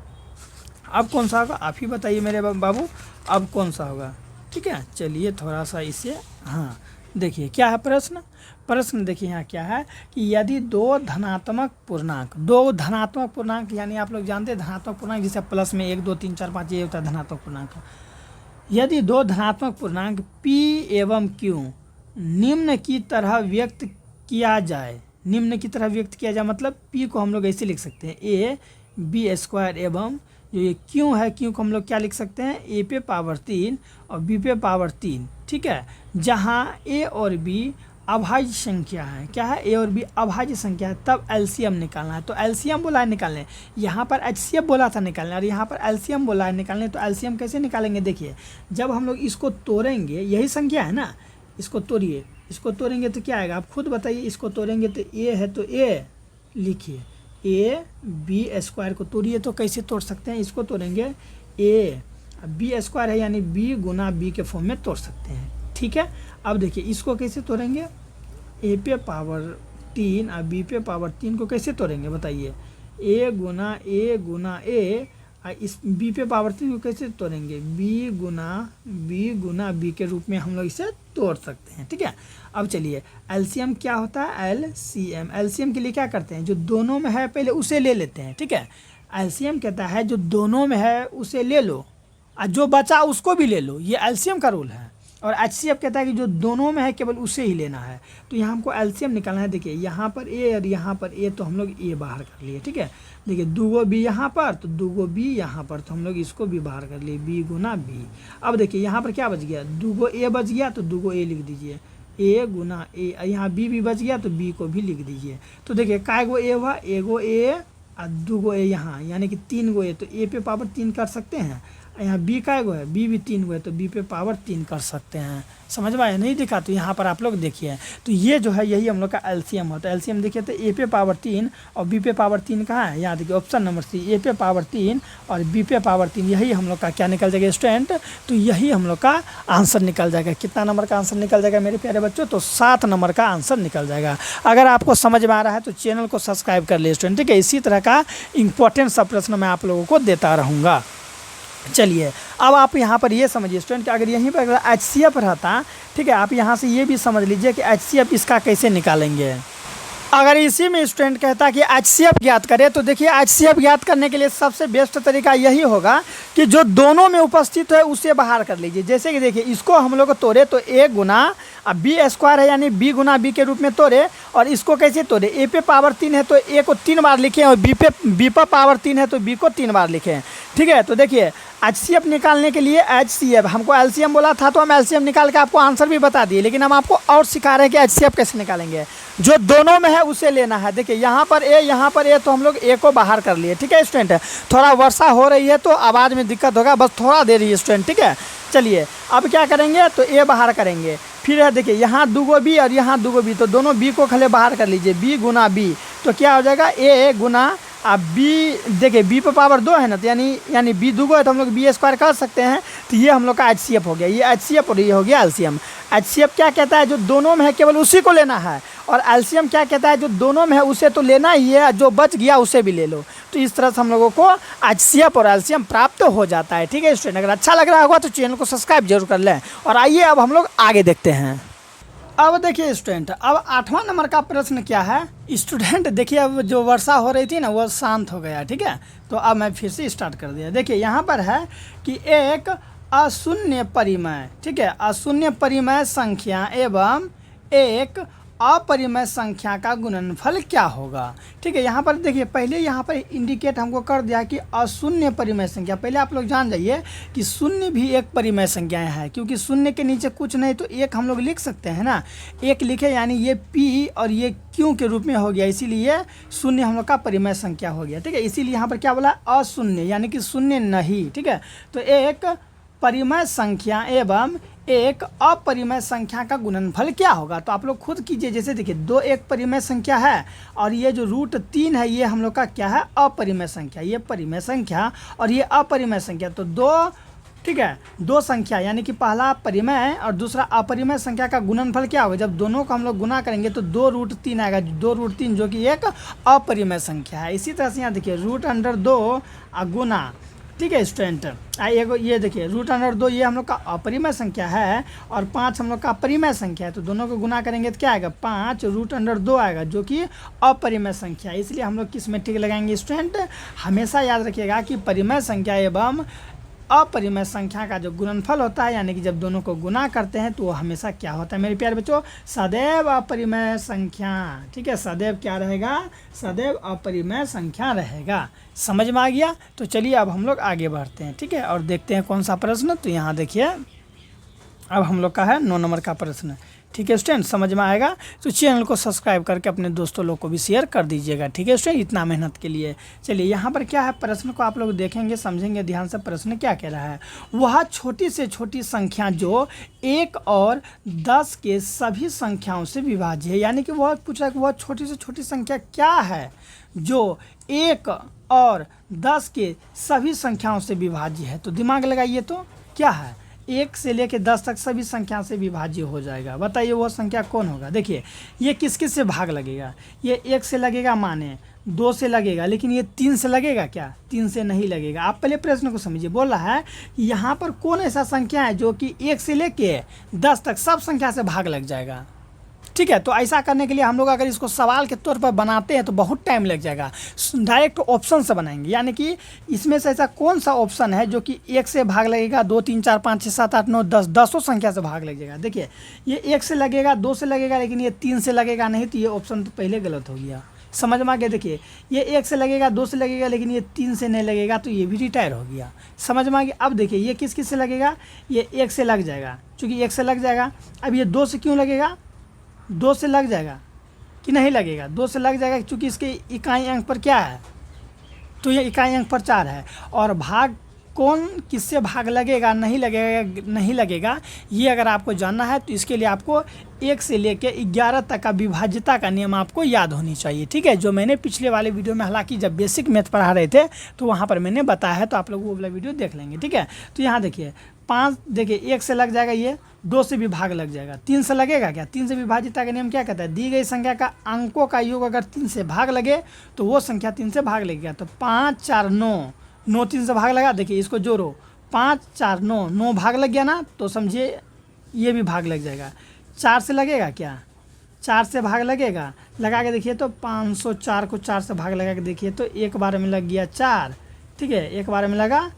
S1: अब कौन सा होगा आप ही बताइए मेरे बाबू, अब कौन सा होगा, ठीक है। चलिए थोड़ा सा इसे, हाँ देखिए क्या है प्रश्न देखिए यहाँ क्या है कि यदि 2 धनात्मक पूर्णांक, यानी आप लोग जानते हैं धनात्मक पूर्णांक जिसे प्लस में 1 2 3 4 5 ये होता है धनात्मक पूर्णांक। यदि 2 धनात्मक पूर्णांक p एवं q निम्न की तरह व्यक्त किया जाए, मतलब p को हम लोग ऐसे लिख सकते हैं a b² एवं जो ये क्यू है, क्यू को हम लोग क्या लिख सकते हैं, a पे पावर 3 और b पे पावर 3, ठीक है। जहाँ a और b अभाज्य संख्या है, क्या है, a और b अभाज्य संख्या है, तब LCM निकालना है। तो LCM बोला है निकालने, यहाँ पर HCF बोला था निकालने और यहाँ पर LCM बोला है निकालने। तो LCM कैसे निकालेंगे, देखिए जब हम लोग इसको तोड़ेंगे, यही संख्या है ना, इसको तोड़िए, इसको तोड़ेंगे तो क्या आएगा आप खुद बताइए। इसको तोड़ेंगे तो a है तो a लिखिए, AB² को तोड़िए तो कैसे तोड़ सकते हैं, इसको तोड़ेंगे AB² है यानी b गुना b के फॉर्म में तोड़ सकते हैं, ठीक है। अब देखिए इसको कैसे तोड़ेंगे, a पे पावर 3 और b पे पावर 3 को कैसे तोड़ेंगे बताइए, a गुना a इस b पे पावर 3 को कैसे तोड़ेंगे, b गुना b के रूप में हम लोग इसे तोड़ सकते हैं। ठीक है, अब चलिए एलसीएम क्या होता है, एलसीएम के लिए क्या करते हैं, जो दोनों में है पहले उसे ले लेते हैं। ठीक है, एलसीएम कहता है जो दोनों में है उसे ले लो और जो बचा उसको भी ले लो, ये एलसीएम का रूल है। और एचसीएफ कहता है कि जो दोनों में है केवल उसे ही लेना है। तो यहाँ हमको एलसीएम निकालना है। देखिए यहाँ पर ए और यहाँ पर ए, तो हम लोग ए बाहर कर लिए। ठीक है, देखिए 2 बी यहाँ पर तो 2 बी यहाँ पर, तो हम लोग इसको भी बाहर कर लिए, b गुना b। अब देखिए यहाँ पर क्या बच गया, 2 ए बच गया तो 2 ए लिख दीजिए, a गुना ए। यहाँ b भी बच गया तो b को भी लिख दीजिए। तो देखिए काय गो ए हुआ, एगो ए और 2 ए यहाँ, यानी कि 3 गो ए, तो a पे पावर 3 कर सकते हैं। यहाँ b का गो है, b भी 3 गो है, तो b पे पावर 3 कर सकते हैं। समझ में आया, नहीं दिखा तो यहाँ पर आप लोग देखिए। तो ये जो है यही हम लोग का एलसीएम होता है। एलसीएम देखिए तो a पे पावर 3 और b पे पावर 3 कहाँ है, यहाँ देखिए ऑप्शन नंबर सी, a पे पावर 3 और b पे पावर 3, यही हम लोग का क्या निकल जाएगा स्टूडेंट, तो यही हम लोग का आंसर निकल जाएगा। कितना नंबर का आंसर निकल जाएगा मेरे प्यारे बच्चों, तो 7 नंबर का आंसर निकल जाएगा। अगर आपको समझ में आ रहा है तो चैनल को सब्सक्राइब कर लिए स्टूडेंट। ठीक है, इसी तरह का इंपॉर्टेंट सब प्रश्न मैं आप लोगों को देता रहूँगा। चलिए अब आप यहाँ पर ये समझिए स्टूडेंट कि अगर यहीं पर अगर एचसीएफ रहता, ठीक है, आप यहाँ से ये भी समझ लीजिए कि एचसीएफ इसका कैसे निकालेंगे। अगर इसी में स्टूडेंट कहता है कि एचसीएफ ज्ञात करें, तो देखिए एचसीएफ ज्ञात करने के लिए सबसे बेस्ट तरीका यही होगा कि जो दोनों में उपस्थित है उसे बाहर कर लीजिए। जैसे कि देखिए इसको हम लोग तोड़े तो a गुना अब b स्क्वायर है, यानी b गुना b के रूप में तोड़े। और इसको कैसे तोड़े, a पे पावर 3 है तो a को 3 बार लिखें और b पर पावर 3 है तो b को 3 बार लिखें। ठीक है, तो देखिए एचसीएफ निकालने के लिए एचसीएफ, हमको एलसीएम बोला था तो हम एलसीएम निकाल के आपको आंसर भी बता दिए, लेकिन हम आपको और सिखा रहे हैं कि एचसीएफ कैसे निकालेंगे। जो दोनों में है उसे लेना है। देखिए यहाँ पर ए, तो हम लोग ए को बाहर कर लिए। ठीक है स्टूडेंट, थोड़ा वर्षा हो रही है तो आवाज़ में दिक्कत होगा, बस थोड़ा देर ही स्टूडेंट। ठीक है, चलिए अब क्या करेंगे, तो ए बाहर करेंगे। फिर है देखिए यहाँ 2 बी और यहाँ 2 बी, तो दोनों बी को खाली बाहर कर लीजिए, b गुना b, तो क्या हो जाएगा a गुना अब b। देखिए b पे पावर 2 है ना, तो यानी b 2 है तो हम लोग b स्क्वायर कर सकते हैं। तो ये हम लोग का एचसीएफ हो गया, ये एचसीएफ और ये हो गया एलसीएम। एचसीएफ क्या कहता है, जो दोनों में है केवल उसी को लेना है। और एलसीएम क्या कहता है, जो दोनों में है उसे तो लेना ही है, जो बच गया उसे भी ले लो। तो इस तरह से हम लोगों को एचसीएफ और एलसीएम प्राप्त हो जाता है। ठीक है स्टूडेंट, अगर अच्छा लग रहा होगा तो चैनल को सब्सक्राइब जरूर कर लें। और आइए अब हम लोग आगे देखते हैं। अब देखिए स्टूडेंट, अब 8वां नंबर का प्रश्न क्या है स्टूडेंट, देखिए अब जो वर्षा हो रही थी ना वो शांत हो गया। ठीक है, तो अब मैं फिर से स्टार्ट कर दिया। देखिए यहाँ पर है कि एक अशून्य परिमेय, ठीक है, अशून्य परिमेय संख्या एवं एक अपरिमेय संख्या का गुणनफल क्या होगा। ठीक है, यहाँ पर देखिए पहले यहाँ पर इंडिकेट हमको कर दिया कि अशून्य परिमेय संख्या। पहले आप लोग जान जाइए कि शून्य भी एक परिमेय संख्या है, क्योंकि शून्य के नीचे कुछ नहीं तो एक हम लोग लिख सकते हैं ना। एक लिखे यानी ये p और ये q के रूप में हो गया, इसीलिए शून्य हम लोग का परिमेय संख्या हो गया। ठीक है, इसीलिए यहाँ पर क्या बोला, अशून्य यानी कि शून्य नहीं। ठीक है, तो एक परिमेय संख्या एवं एक अपरिमेय संख्या का गुणनफल क्या होगा। तो आप लोग खुद कीजिए। जैसे देखिए 2 एक परिमेय संख्या है और ये जो √3 है ये हम लोग का क्या है, अपरिमेय संख्या। ये परिमेय संख्या और ये अपरिमेय संख्या, तो 2, ठीक है, 2 संख्या यानी कि पहला परिमेय और दूसरा अपरिमेय संख्या का गुणनफल क्या होगा। जब दोनों को हम लोग गुना करेंगे तो 2√3 आएगा, 2√3 जो कि एक अपरिमेय संख्या है। इसी तरह से यहाँ देखिए √2 गुना, ठीक है स्टूडेंट, एगो ये देखिए √2 ये हम लोग का अपरिमेय संख्या है और 5 हम लोग का परिमेय संख्या है। तो दोनों को गुना करेंगे तो क्या आएगा, 5 √2 आएगा जो कि अपरिमेय संख्या है। इसलिए हम लोग किस में टिक लगाएंगे स्टूडेंट, हमेशा याद रखिएगा कि परिमेय संख्या एवं अपरिमेय संख्या का जो गुणनफल होता है, यानी कि जब दोनों को गुना करते हैं तो वो हमेशा क्या होता है मेरे प्यारे बच्चों, सदैव अपरिमेय संख्या। ठीक है, सदैव क्या रहेगा, सदैव अपरिमेय संख्या रहेगा। समझ में आ गया। तो चलिए अब हम लोग आगे बढ़ते हैं। ठीक है, और देखते हैं कौन सा प्रश्न। तो यहाँ देखिए अब हम लोग का है 9 नंबर का प्रश्न। ठीक है स्टूडेंट, समझ में आएगा तो चैनल को सब्सक्राइब करके अपने दोस्तों लोग को भी शेयर कर दीजिएगा। ठीक है स्टूडेंट, इतना मेहनत के लिए। चलिए यहाँ पर क्या है, प्रश्न को आप लोग देखेंगे समझेंगे ध्यान से। प्रश्न क्या कह रहा है, वह छोटी से छोटी संख्या जो 1 और 10 के सभी संख्याओं से विभाज्य है। यानी कि वह पूछ रहा है कि वह छोटी से छोटी संख्या क्या है जो 1 और 10 के सभी संख्याओं से विभाज्य है। तो दिमाग लगाइए, तो क्या है, 1 से लेकर 10 तक सभी संख्या से विभाज्य हो जाएगा। बताइए वो संख्या कौन होगा। देखिए ये किस किस से भाग लगेगा, ये 1 से लगेगा माने, 2 से लगेगा, लेकिन ये 3 से लगेगा क्या? 3 से नहीं लगेगा। आप पहले प्रश्न को समझिए। बोल रहा है कि यहाँ पर कौन ऐसा संख्या है जो कि 1 से लेके 10 तक सब संख्या से भाग लग जाएगा। ठीक है, तो ऐसा करने के लिए हम लोग अगर इसको सवाल के तौर पर बनाते हैं तो बहुत टाइम लग जाएगा। डायरेक्ट ऑप्शन से बनाएंगे, यानी कि इसमें से ऐसा कौन सा ऑप्शन है जो कि 1 से भाग लगेगा, 2 3 4 5 6 7 8 9 10 10 संख्या से भाग लग जाएगा। देखिए ये 1 से लगेगा, 2 से लगेगा, लेकिन ये 3 से लगेगा नहीं, तो ये ऑप्शन तो पहले गलत हो गया। समझ में आ गया? देखिए ये 1 से लगेगा, 2 से लगेगा, लेकिन ये 3 से नहीं लगेगा, तो ये भी रिटायर हो गया। समझ में आ गया? अब देखिए ये किस किस से लगेगा, ये 1 से लग जाएगा, चूँकि 1 से लग जाएगा। अब ये 2 से क्यों लगेगा? 2 से लग जाएगा कि नहीं लगेगा? 2 से लग जाएगा, क्योंकि इसके इकाई अंक पर क्या है, तो ये इकाई अंक पर 4 है। और भाग कौन किससे भाग लगेगा नहीं लगेगा, नहीं लगेगा, ये अगर आपको जानना है तो इसके लिए आपको 1 से लेकर 11 तक का विभाज्यता का नियम आपको याद होनी चाहिए। ठीक है, जो मैंने पिछले वाले वीडियो में, हालांकि जब बेसिक मैथ पढ़ा रहे थे तो वहाँ पर मैंने बताया है, तो आप लोग वो वाला वीडियो देख लेंगे। ठीक है, तो यहाँ देखिए 5, देखिए 1 से लग जाएगा, ये 2 से भी भाग लग जाएगा। 3 से लगेगा क्या? 3 से विभाज्यता का नियम क्या कहता है? दी गई संख्या का अंकों का योग अगर 3 से भाग लगे तो वो संख्या 3 से भाग लगेगा। तो 5 4 9, 9 3 से भाग लगा। देखिए इसको जोड़ो, 5 4 9, 9 भाग लग गया ना, तो समझिए ये भी भाग लग जाएगा। 4 से लगेगा क्या? 4 से भाग लगेगा, लगा के देखिए तो 504 को 4 से भाग लगा के देखिए तो एक बार में लग गया 4। ठीक है, एक बार में लगा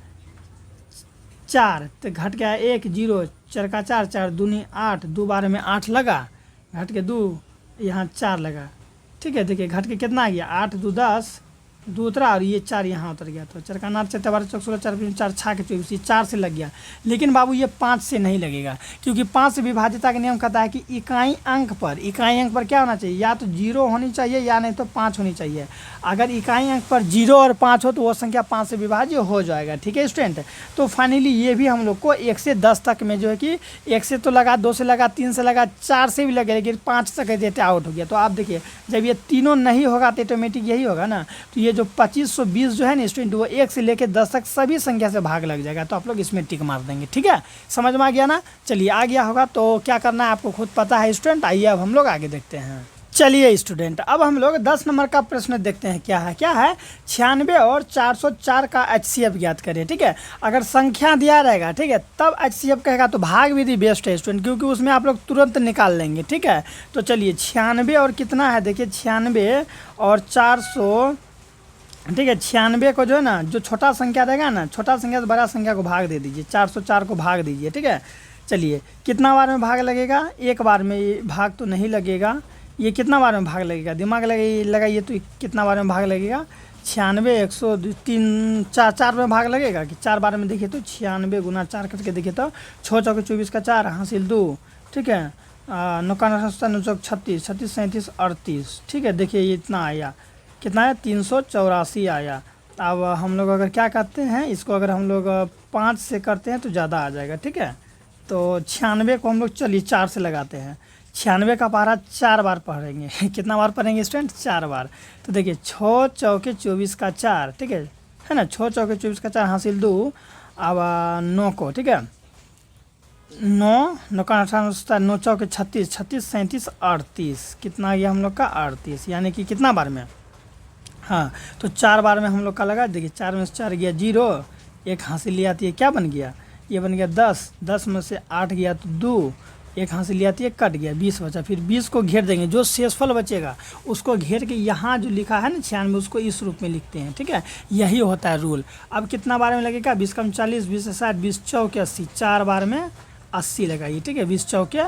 S1: 4, तो घट गया 1 0, 4 का 4, 4 दूनी 8, 2 बार में 8 लगा, घट के 2, यहाँ 4 लगा। ठीक है, देखिए घट के कितना आ गया, 8 2 10, 2 उतरा और ये 4 यहाँ उतर गया। तो 4 का 9 4 12 14 16 4 4 6 के 24, ये 4 से लग गया। लेकिन बाबू ये 5 से नहीं लगेगा, क्योंकि 5 से विभाज्यता का नियम कहता है कि इकाई अंक पर क्या होना चाहिए, या तो 0 होनी चाहिए या नहीं तो 5 होनी चाहिए। अगर इकाई अंक पर 0 और 5 हो तो वो संख्या 5 से विभाज्य हो जाएगा। ठीक है स्टूडेंट, तो फाइनली ये भी हम लोग को 1 से 10 तक में जो है कि 1 से तो लगा, 2 से लगा, 3 से लगा, 4 से भी लगे, लेकिन 5 तक देते आउट हो गया। तो आप देखिए जब ये तीनों नहीं होगा तो ऑटोमेटिक यही होगा ना, तो ये जो 2520 जो है ना स्टूडेंट, वो 1 से लेकर 10 तक सभी संख्या से भाग लग जाएगा। तो आप लोग इसमें टिक मार देंगे। ठीक है, समझ में आ गया ना? चलिए आ गया होगा तो क्या करना है आपको खुद पता है स्टूडेंट। आइए अब हम लोग आगे देखते हैं। चलिए स्टूडेंट, अब हम लोग 10 नंबर का प्रश्न देखते हैं। क्या है 96 और 404 का HCF ज्ञात करें। ठीक है, अगर संख्या दिया रहेगा, ठीक है, तब HCF कहेगा तो भाग विधि बेस्ट है स्टूडेंट, क्योंकि उसमें आप लोग तुरंत निकाल लेंगे। ठीक है, तो चलिए 96 और कितना है, देखिए 96 और 400। ठीक है, 96 को जो है ना, जो छोटा संख्या रहेगा ना, छोटा संख्या से बड़ा संख्या को भाग दे दीजिए, 404 को भाग दीजिए। ठीक है, चलिए कितना बार में भाग लगेगा, एक बार में ये भाग तो नहीं लगेगा। ये कितना बार में भाग लगेगा, दिमाग लगाइए तो कितना बार में भाग लगेगा, 96 103 4 में भाग लगेगा कि 4 बार में। देखिए तो 96 गुना 4 करके देखिए तो 6 चौके 24 का 4 हासिल 2। ठीक है, 9 का 9 चौक 36, 36 37 38। ठीक है, देखिए ये इतना आया, कितना है 384 आया। अब हम लोग अगर क्या करते हैं, इसको अगर हम लोग 5 से करते हैं तो ज़्यादा आ जाएगा। ठीक है, तो 96 को हम लोग चलिए 4 से लगाते हैं। 96 का पारा 4 बार पढ़ेंगे कितना बार पढ़ेंगे स्टूडेंट, 4 बार। तो देखिए 6 चौके 24 का 4। ठीक है ना, 6 चौके 24 का 4 हासिल 2। अब 9 को, ठीक है, 9 का 18 9 चौके 36, 36 37 38, कितना आ गया हम लोग का 38, यानी कि कितना बार में, हाँ तो 4 बार में हम लोग का लगा। देखिए 4 में से 4 गया 0, 1 हासिल लिया तो ये क्या बन गया, ये बन गया 10, 10 में से 8 गया तो 2, 1 हासिल लिया तो ये कट गया, 20 बचा। फिर 20 को घेर देंगे, जो शेषफल बचेगा उसको घेर के यहाँ जो लिखा है ना 96, उसको इस रूप में लिखते हैं। ठीक है, यही होता है रूल। अब कितना बार में लगेगा, 20 कम 40, 20 से 60, 20 चौके 80, 4 बार में 80 लगाइए। ठीक है, 20 चौके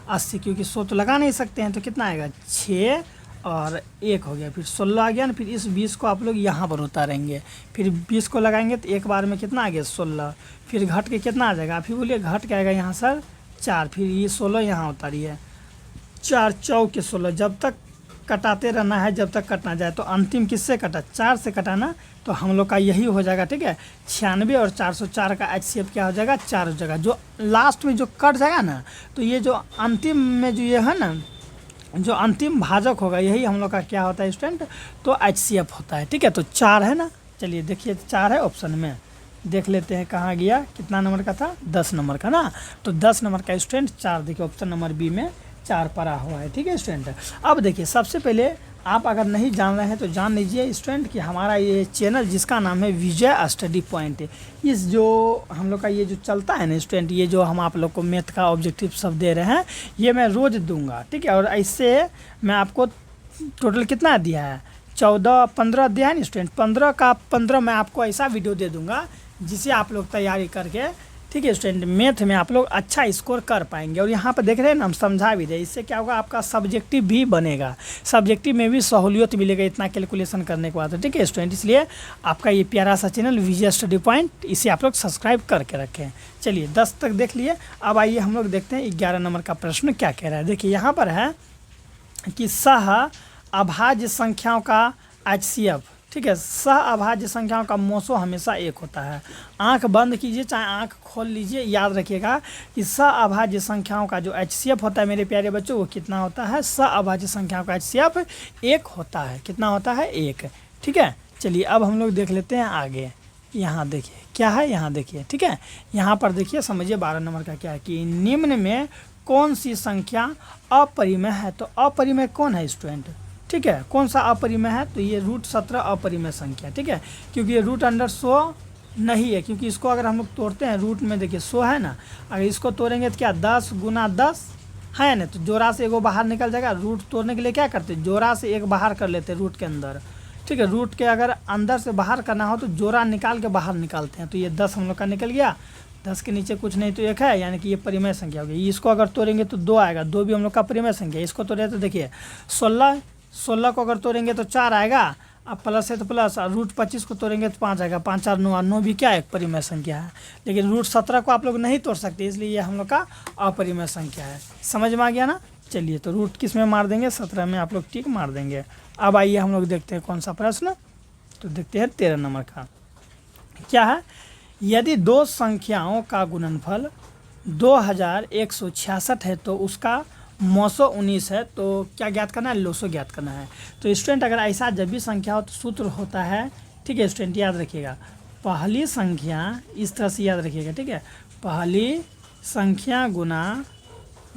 S1: 80, क्योंकि 100 तो लगा नहीं सकते हैं, तो कितना आएगा 6 और 1 हो गया, फिर 16 आ गया ना। फिर इस 20 को आप लोग यहाँ पर उतारेंगे, फिर 20 को लगाएंगे तो एक बार में कितना आ गया 16, फिर घट के कितना आ जाएगा, आप ही बोलिए, घट के आएगा यहाँ सर 4, फिर ये 16 यहाँ उतारिए, 4 चौके 16, जब तक कटाते रहना है जब तक कटना जाए। तो अंतिम किससे कटा, 4 से कटा ना, तो हम लोग का यही हो जाएगा। ठीक है, 96 और 404 का HCF क्या हो जाएगा, 4 हो जाएगा। जो लास्ट में जो कट जाएगा ना, तो ये जो अंतिम में जो ये है ना, जो अंतिम भाजक होगा, यही हम लोग का क्या होता है स्टूडेंट, तो HCF होता है। ठीक है, तो 4 है ना, चलिए देखिए 4 है ऑप्शन में, देख लेते हैं कहाँ गया, कितना नंबर का था, 10 नंबर का ना। तो 10 नंबर का स्टूडेंट 4, देखिए ऑप्शन नंबर बी में 4 पड़ा हुआ है। ठीक है स्टूडेंट, अब देखिए सबसे पहले आप अगर नहीं जान रहे हैं तो जान लीजिए स्टूडेंट कि हमारा ये चैनल जिसका नाम है विजय स्टडी पॉइंट है, इस जो हम लोग का ये जो चलता है ना स्टूडेंट, ये जो हम आप लोग को मैथ का ऑब्जेक्टिव सब दे रहे हैं ये मैं रोज़ दूंगा, ठीक है। और इससे मैं आपको टोटल कितना दिया है, 14-15 दिया है ना स्टूडेंट, 15 का 15 मैं आपको ऐसा वीडियो दे दूंगा जिसे आप लोग तैयारी करके, ठीक है स्टूडेंट, मैथ में आप लोग अच्छा स्कोर कर पाएंगे। और यहाँ पर देख रहे हैं ना हम समझा भी रहे, इससे क्या होगा आपका सब्जेक्टिव भी बनेगा, सब्जेक्टिव में भी सहूलियत मिलेगा इतना कैलकुलेशन करने के बाद, ठीक है स्टूडेंट। इसलिए आपका ये प्यारा सा चैनल विजय स्टडी पॉइंट, इसे आप लोग सब्सक्राइब करके रखें। चलिए 10 तक देख लिए, अब आइए हम लोग देखते हैं 11 नंबर का प्रश्न क्या कह रहा है। देखिए यहाँ पर है कि सह अभाज्य संख्याओं का HCF, ठीक है, सह अभाज्य संख्याओं का मोसो हमेशा एक होता है। आंख बंद कीजिए चाहे आंख खोल लीजिए, याद रखिएगा कि सह अभाज्य संख्याओं का जो HCF होता है मेरे प्यारे बच्चों वो कितना होता है, सह अभाज्य संख्याओं का HCF 1 होता है। कितना होता है, 1, ठीक है। चलिए अब हम लोग देख लेते हैं आगे। यहाँ देखिए क्या है, यहाँ देखिए, ठीक है, यहाँ पर देखिए समझिए 12 नंबर का क्या है कि निम्न में कौन सी संख्या अपरिमेय है। तो अपरिमेय कौन है स्टूडेंट, ठीक है, कौन सा अपरिमेय है, तो ये √17 अपरिमेय संख्या, ठीक है, क्योंकि ये √100 नहीं है, क्योंकि इसको अगर हम लोग तोड़ते हैं रूट में देखिए 100 है ना, अगर इसको तोड़ेंगे तो क्या 10 × 10 है ना, तो जोड़ा से एगो बाहर निकल जाएगा। रूट तोड़ने के लिए क्या करते हैं, जोड़ा से एक बाहर कर लेते हैं रूट के अंदर, ठीक है। रूट के अगर अंदर से बाहर करना हो तो जोड़ा निकाल के बाहर निकालते हैं। तो ये 10 हम लोग का निकल गया, 10 के नीचे कुछ नहीं तो 1 है, यानी कि ये परिमेय संख्या हो गई। इसको अगर तोड़ेंगे तो 2 आएगा, 2 भी हम लोग का परिमेय संख्या है। इसको तोड़े तो देखिए 16 को अगर तोड़ेंगे तो 4 आएगा, अब प्लस है तो प्लस, और √25 को तोड़ेंगे तो 5 आएगा, 5 4 9, 9 भी क्या है, एक परिमेय संख्या है। लेकिन √17 को आप लोग नहीं तोड़ सकते, इसलिए ये हम लोग का अपरिमेय संख्या है। समझ में आ गया ना। चलिए तो रूट किस में मार देंगे, 17 में आप लोग टिक मार देंगे। अब आइए हम लोग देखते हैं कौन सा प्रश्न, तो देखते हैं 13 नंबर का क्या है। यदि दो संख्याओं का गुणनफल 2166 है तो उसका मोसो 19 है, तो क्या ज्ञात करना है, लोसो ज्ञात करना है। तो स्टूडेंट अगर ऐसा जब भी संख्या हो तो सूत्र होता है, ठीक है स्टूडेंट, याद रखिएगा, पहली संख्या इस तरह से याद रखिएगा, ठीक है, पहली संख्या गुना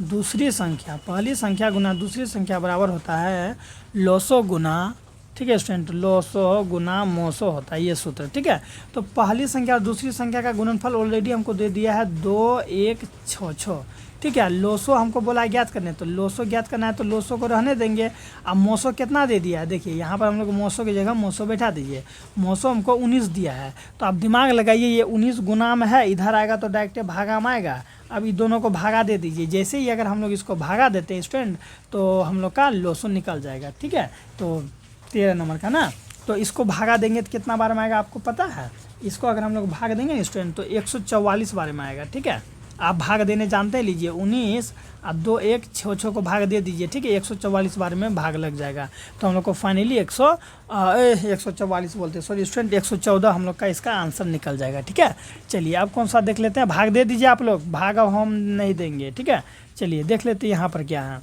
S1: दूसरी संख्या, पहली संख्या गुना दूसरी संख्या बराबर होता है लोसो गुना, ठीक है स्टूडेंट, लोसो गुना मोसो होता है ये सूत्र, ठीक है। तो पहली संख्या और दूसरी संख्या का गुणनफल ऑलरेडी हमको दे दिया है 2166, ठीक है। लोसो हमको बोला है ज्ञात करने, तो लोसो ज्ञात करना है तो लोसो को रहने देंगे। अब मोसो कितना दे दिया है, देखिए यहाँ पर हम लोग मोसो की जगह मोसो बैठा दीजिए। मोसो हमको 19 दिया है, तो आप दिमाग लगाइए, ये 19 गुना में है, इधर आएगा तो डायरेक्ट भागा में आएगा। अब ये दोनों को भागा दे दीजिए, जैसे ही अगर हम लोग इसको भागा देते हैं स्टूडेंट तो हम लोग का लोसो निकल जाएगा, ठीक है। तो 13 नंबर का ना, तो इसको भागा देंगे तो कितना बार में आएगा आपको पता है, इसको अगर हम लोग भाग देंगे स्टूडेंट तो 144 बार में आएगा, ठीक है। आप भाग देने जानते हैं, लीजिए 19 और 2 1 6 को भाग दे दीजिए, ठीक है, 144 बार में भाग लग जाएगा। तो हम लोग को फाइनली 144 बोलते हैं, सॉरी स्टूडेंट 114 हम लोग का इसका आंसर निकल जाएगा, ठीक है। चलिए अब कौन सा देख लेते हैं, भाग दे दीजिए आप लोग, भाग अब हम नहीं देंगे, ठीक है। चलिए देख लेते हैं यहाँ पर क्या है।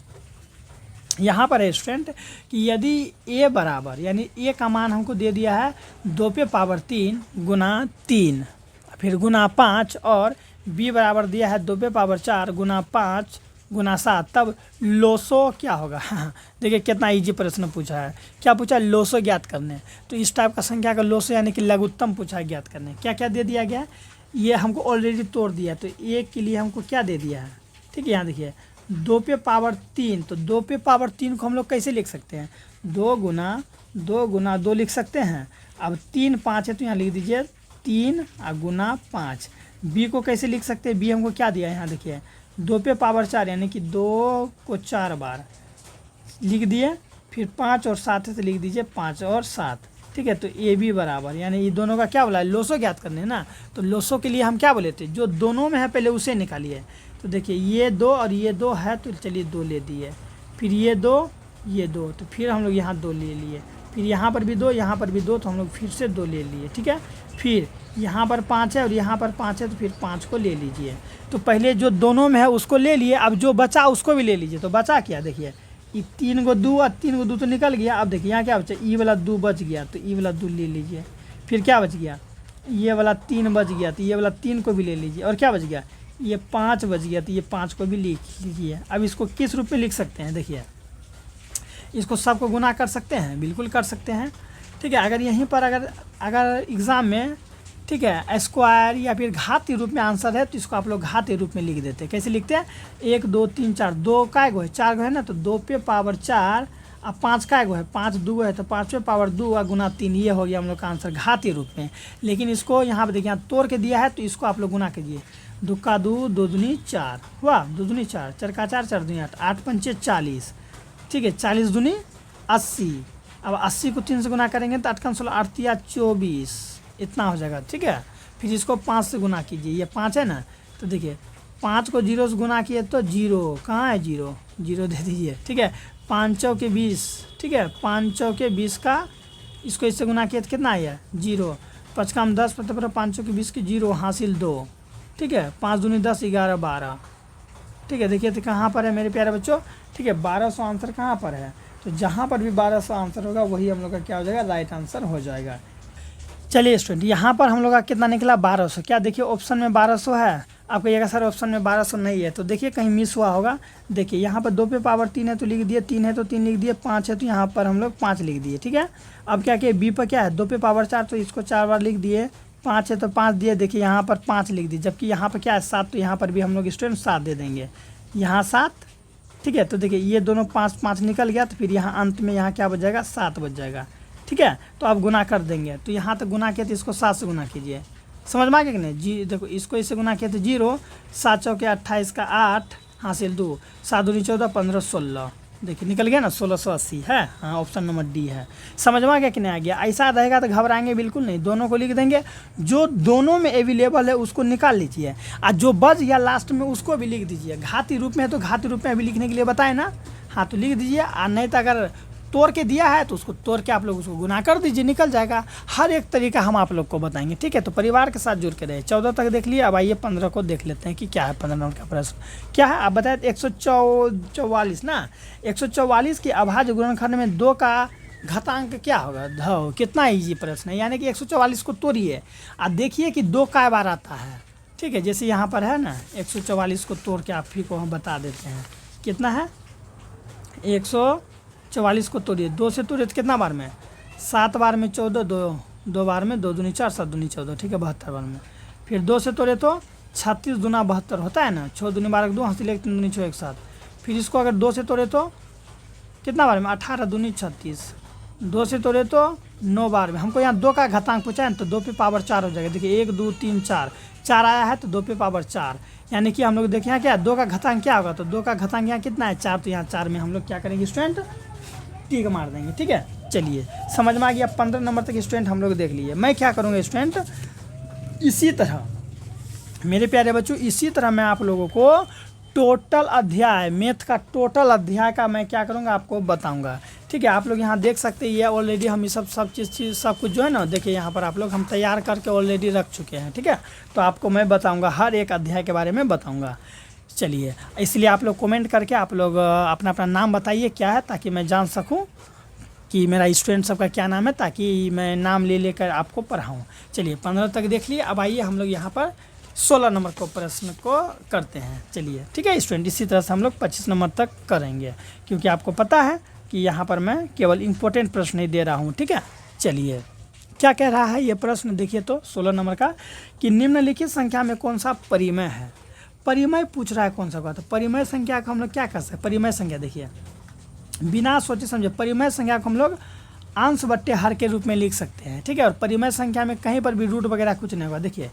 S1: यहाँ पर है स्टूडेंट कि यदि a बराबर, यानी a का मान हमको दे दिया है 2⁵ गुना 3 फिर गुना 5, और b बराबर दिया है 2⁵ गुना 5 गुना 7, तब लोसो क्या होगा। देखिए कितना इजी प्रश्न पूछा है, क्या पूछा, लोसो ज्ञात करने। तो इस टाइप का संख्या का लोसो यानी कि लघुत्तम पूछा है ज्ञात करने। क्या क्या दे दिया गया, ये हमको ऑलरेडी तोड़ दिया, तो a के लिए हमको क्या दे दिया है, ठीक है। यहाँ देखिए 2⁵3, तो 2⁵3 को हम लोग कैसे लिख सकते हैं, 2 गुना 2 लिख सकते हैं। अब 3 5 है तो यहाँ लिख दीजिए 3 गुना 5। b को कैसे लिख सकते हैं, b हमको क्या दिया है, यहाँ देखिए 2⁵4 यानी कि 2 को 4 बार लिख दिए, फिर 5 और 7 है तो लिख दीजिए 5 और 7, ठीक है। तो ए बी बराबर, यानी ये दोनों का क्या बोला है, लोसो ज्ञात करने ना। तो लोसो के लिए हम क्या बोले थे, जो दोनों में है पहले उसे निकालिए। तो देखिए ये 2 और ये 2 है, तो चलिए 2 ले दिए, फिर ये 2 तो फिर हम लोग यहाँ 2 ले लिए, फिर यहाँ पर भी 2 यहाँ पर भी 2, तो हम लोग फिर से 2 ले लिए, ठीक है। फिर यहाँ पर 5 है और यहाँ पर 5 है, तो फिर 5 को ले लीजिए। तो पहले जो दोनों में है उसको ले लिए, अब जो बचा उसको भी ले लीजिए। तो बचा क्या, देखिए ये 3 को 2 और 3 को 2 तो निकल गया। अब देखिए यहाँ क्या बचा, ई वाला 2 बच गया, तो ई वाला 2 ले लीजिए। फिर क्या बच गया, ये वाला 3 बच गया, तो ये वाला 3 को भी ले लीजिए। और क्या बच गया, ये 5 बच गया, तो ये 5 को भी लिख लीजिए। अब इसको किस रूप में लिख सकते हैं, देखिए इसको सबको गुना कर सकते हैं, बिल्कुल कर सकते हैं। ठीक है, अगर यहीं पर अगर एग्ज़ाम में ठीक है स्क्वायर या फिर घातीय रूप में आंसर है तो इसको आप लोग घातीय रूप में लिख देते हैं। कैसे लिखते हैं? 1 2 3 4, 2 का गो है 4 गो है ना, तो 2 पे पावर 4, अब 5 का गो है 5 2 है तो 5 पे पावर 2 और गुना 3, ये हो गया हम लोग का आंसर घातीय रूप में। लेकिन इसको यहाँ पे देखिए यहाँ तोड़ के दिया है तो इसको आप लोग गुना कीजिए। 2 का 2, 2 दूनी 4 हुआ, 2 दूनी 4, 4 का 4, 4 दूनी 8, 8 पंचे 40। ठीक है, 40 दूनी 80। अब 80 को 3 से गुना करेंगे तो 8 का 16, 8 या 24, इतना हो जाएगा। ठीक है, फिर इसको 5 से गुना कीजिए, ये 5 है ना, तो देखिए 5 को 0 से गुना किए तो 0, कहाँ है 0, 0 दे दीजिए। ठीक है, 5 चौके 20, ठीक है 5 चौके 20 का इसको इससे गुना किया तो कितना आया 0, 5 का 10 पर 5 चौके 20 की 0 हासिल 2। ठीक है, 5 दूनी 10, 11 12। ठीक है, देखिए तो कहाँ पर है मेरे प्यारे बच्चों? ठीक है, 1200 आंसर कहाँ पर है? तो जहाँ पर भी 1200 आंसर होगा वही हम लोग का क्या हो जाएगा, राइट आंसर हो जाएगा। चलिए स्टूडेंट, यहाँ पर हम लोग का कितना निकला 1200। क्या देखिए ऑप्शन में 1200 है? आपको ये सर ऑप्शन में 1200 नहीं है, तो देखिए कहीं मिस हुआ होगा। देखिए यहाँ पर 2 पे पावर 3 है तो लिख दिए, 3 है तो 3 लिख दिए, 5 है तो यहाँ पर हम लोग 5 लिख दिए। ठीक है, अब क्या किए बी पर क्या है 2 पे पावर 4 तो इसको 4 बार लिख दिए, 5 है तो 5 दिए, देखिए यहाँ पर 5 लिख दिए। जबकि यहाँ पर क्या है 7, तो यहाँ पर भी हम लोग स्टूडेंट 7 दे देंगे, यहाँ 7। ठीक है, तो देखिए ये दोनों 5 5 निकल गया, तो फिर यहाँ अंत में यहाँ क्या बच जाएगा 7 बच जाएगा। ठीक है, तो आप गुना कर देंगे, तो यहाँ तक गुना किया तो इसको 7 से गुना कीजिए। समझ में आ गया कि नहीं? जी देखो इसको इससे गुना किया तो 0, 7 चौके 28 का 8 हासिल 2, 7 दूनी 14, 15 16। देखिए निकल गया ना 1680 है। हाँ, ऑप्शन नंबर डी है। समझ में आ गया कि नहीं आ गया? ऐसा रहेगा तो घबराएंगे बिल्कुल नहीं, दोनों को लिख देंगे, जो दोनों में अवेलेबल है उसको निकाल लीजिए, और जो बच या लास्ट में उसको भी लिख दीजिए। घातीय रूप में है तो घातीय रूप में अभी लिखने के लिए बताए ना, हाँ तो लिख दीजिए। और नहीं तो अगर तोड़ के दिया है तो उसको तोड़ के आप लोग उसको गुना कर दीजिए, निकल जाएगा। हर एक तरीका हम आप लोग को बताएंगे। ठीक है, तो परिवार के साथ जुड़ के रहे। 14 तक देख लिए, अब आइए 15 को देख लेते हैं कि क्या है 15 नंबर का प्रश्न। क्या है आप बताए? 144 ना, 144 की अभाज्य गुणनखंड में 2 का घातांक क्या होगा? धो, कितना ईजी प्रश्न है। यानी कि 144 को तोड़िए और देखिए कि 2 काय बार आता है। ठीक है, जैसे यहाँ पर है ना 144 को तोड़ के आप ही को हम बता देते हैं कितना है। 144 को तोड़िए, 2 से तोड़िए तो कितना बार में? 7 बार में 14, 2 बार में 2 दूनी 4, 7 दूनी 14। ठीक है, 72 बार में। फिर 2 से तोड़े तो 36 दूना 72 होता है ना, 6 दूनी 12, 2 हासिल 1, 3 दूनी 6, 1 7। फिर इसको अगर 2 से तोड़े तो कितना बार में? 18 दूनी 36। 2 से तोड़े तो 9 बार में। हमको यहाँ 2 का घातांक पूछा है तो 2 पे पावर 4 हो जाएगा। देखिए 1 2 3 4, 4 आया है तो 2 पे पावर 4, यानी कि हम लोग देखें यहाँ क्या 2 का घातांक क्या होगा, तो 2 का घातांक यहाँ कितना है 4, तो यहाँ 4 में हम लोग क्या करेंगे स्टूडेंट, टिक मार देंगे। ठीक है, चलिए समझ में आ गया। 15 नंबर तक स्टूडेंट हम लोग देख लिए। मैं क्या करूँगा स्टूडेंट, इसी तरह मेरे प्यारे बच्चों, इसी तरह मैं आप लोगों को टोटल अध्याय, मैथ का टोटल अध्याय का मैं क्या करूँगा आपको बताऊँगा। ठीक है, आप लोग यहाँ देख सकते हैं, ये ऑलरेडी हम ये सब चीज़ सब कुछ जो है ना, देखिए यहाँ पर आप लोग हम तैयार करके ऑलरेडी रख चुके हैं। ठीक है, तो आपको मैं बताऊँगा, हर एक अध्याय के बारे में बताऊँगा। चलिए, इसलिए आप लोग कमेंट करके आप लोग अपना अपना नाम बताइए क्या है, ताकि मैं जान सकूं कि मेरा स्टूडेंट सबका क्या नाम है, ताकि मैं नाम ले लेकर आपको पढ़ाऊं। चलिए 15 तक देख लिए। अब आइए हम लोग यहाँ पर 16 नंबर को प्रश्न को करते हैं। चलिए ठीक है स्टूडेंट, इसी तरह से हम लोग 25 नंबर तक करेंगे, क्योंकि आपको पता है कि यहाँ पर मैं केवल इम्पोर्टेंट प्रश्न ही दे रहा हूँ। ठीक है, चलिए क्या कह रहा है ये प्रश्न देखिए तो 16 नंबर का, कि निम्नलिखित संख्या में कौन सा परिमेय है। परिमेय पूछ रहा है कौन सा का, तो परिमेय संख्या का हम लोग क्या कर सकते हैं। परिमेय संख्या देखिए बिना सोचे समझे, परिमेय संख्या को हम लोग अंश बट्टे हर के रूप में लिख सकते हैं। ठीक है, और परिमेय संख्या में कहीं पर भी रूट वगैरह कुछ नहीं होगा। देखिए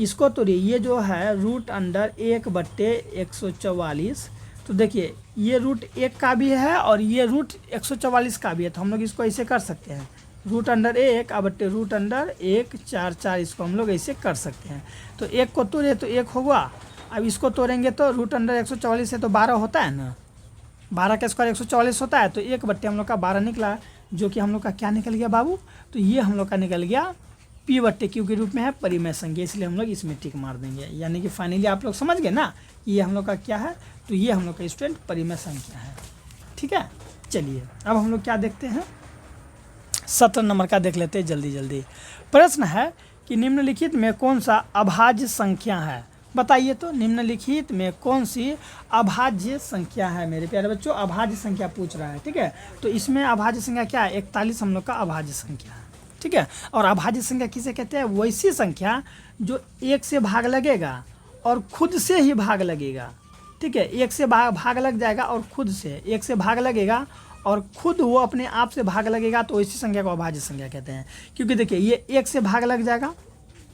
S1: इसको तो ये जो है रूट अंडर 1/144, तो देखिए ये रूट 1 का भी है और ये रूट 144 का भी है, तो हम लोग इसको ऐसे कर सकते हैं, रूट अंडर 1 बट्टे रूट अंडर 1 4 4, इसको हम लोग ऐसे कर सकते हैं। तो 1 को तोड़े तो 1 होगा, अब इसको तोड़ेंगे तो रूट अंडर 144 है तो 12 होता है ना, 12 का स्क्वायर 144 होता है, तो 1 बट्टे हम लोग का 12 निकला, जो कि हम लोग का क्या निकल गया बाबू, तो ये हम लोग का निकल गया पी बट्टे क्यू के रूप में है परिमेय संख्या, इसलिए हम लोग इसमें टिक मार देंगे। यानी कि फाइनली आप लोग समझ गए ना, ये हम लोग का क्या है, तो ये हम लोग का स्टूडेंट परिमेय संख्या है। ठीक है, चलिए अब हम लोग क्या देखते हैं, 17 नंबर का देख लेते हैं जल्दी जल्दी। प्रश्न है कि निम्नलिखित में कौन सा अभाज्य संख्या है, बताइए तो निम्नलिखित में कौन सी अभाज्य संख्या है मेरे प्यारे बच्चों। अभाज्य संख्या पूछ रहा है, ठीक है। तो इसमें अभाज्य संख्या क्या है, 41 हम लोग का अभाज्य संख्या है, ठीक है। और अभाज्य संख्या किसे कहते हैं, वैसी संख्या जो एक से भाग लगेगा और खुद से ही भाग लगेगा, ठीक है। एक से भाग लग जाएगा और खुद से, एक से भाग लगेगा और खुद वो अपने आप से भाग लगेगा, तो इसी संख्या को अभाज्य संख्या कहते हैं। क्योंकि देखिए ये एक से भाग लग जाएगा,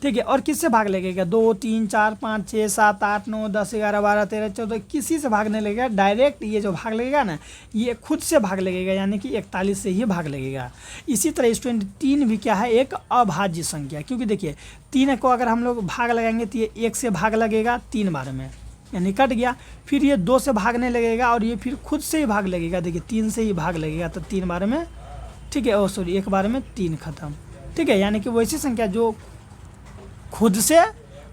S1: ठीक है, और किससे भाग लगेगा, 2 3 4 5 6 7 8 9 10 11 12 13 14, किसी से भाग नहीं लगेगा, डायरेक्ट ये जो भाग लगेगा ना ये खुद से भाग लगेगा, यानी कि 41 से ही भाग लगेगा। इसी तरह स्टूडेंट 3 भी क्या है, एक अभाज्य संख्या। क्योंकि देखिए 3 को अगर हम लोग भाग लगाएंगे तो ये 1 से भाग लगेगा 3 बार में, यानी कट गया। फिर ये 2 से भागने लगेगा और ये फिर खुद से ही भाग लगेगा, देखिए 3 से ही भाग लगेगा तो 3 बार में, ठीक है, सॉरी 1 बार में 3 खत्म, ठीक है। यानी कि वैसी संख्या जो खुद से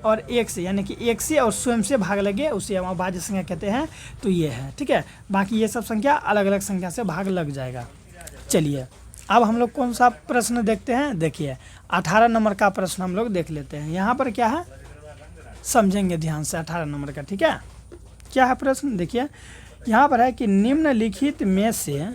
S1: और 1 से, यानी कि 1 से और स्वयं से भाग लगे उसे हम अभाज्य संख्या कहते हैं। तो ये है, ठीक है। बाकी ये सब संख्या अलग अलग संख्या से भाग लग जाएगा। चलिए अब हम लोग कौन सा प्रश्न देखते हैं, देखिए 18 नंबर का प्रश्न हम लोग देख लेते हैं। यहाँ पर क्या है समझेंगे ध्यान से 18 नंबर का, ठीक है। क्या है प्रश्न, देखिए यहाँ पर है कि निम्नलिखित में से,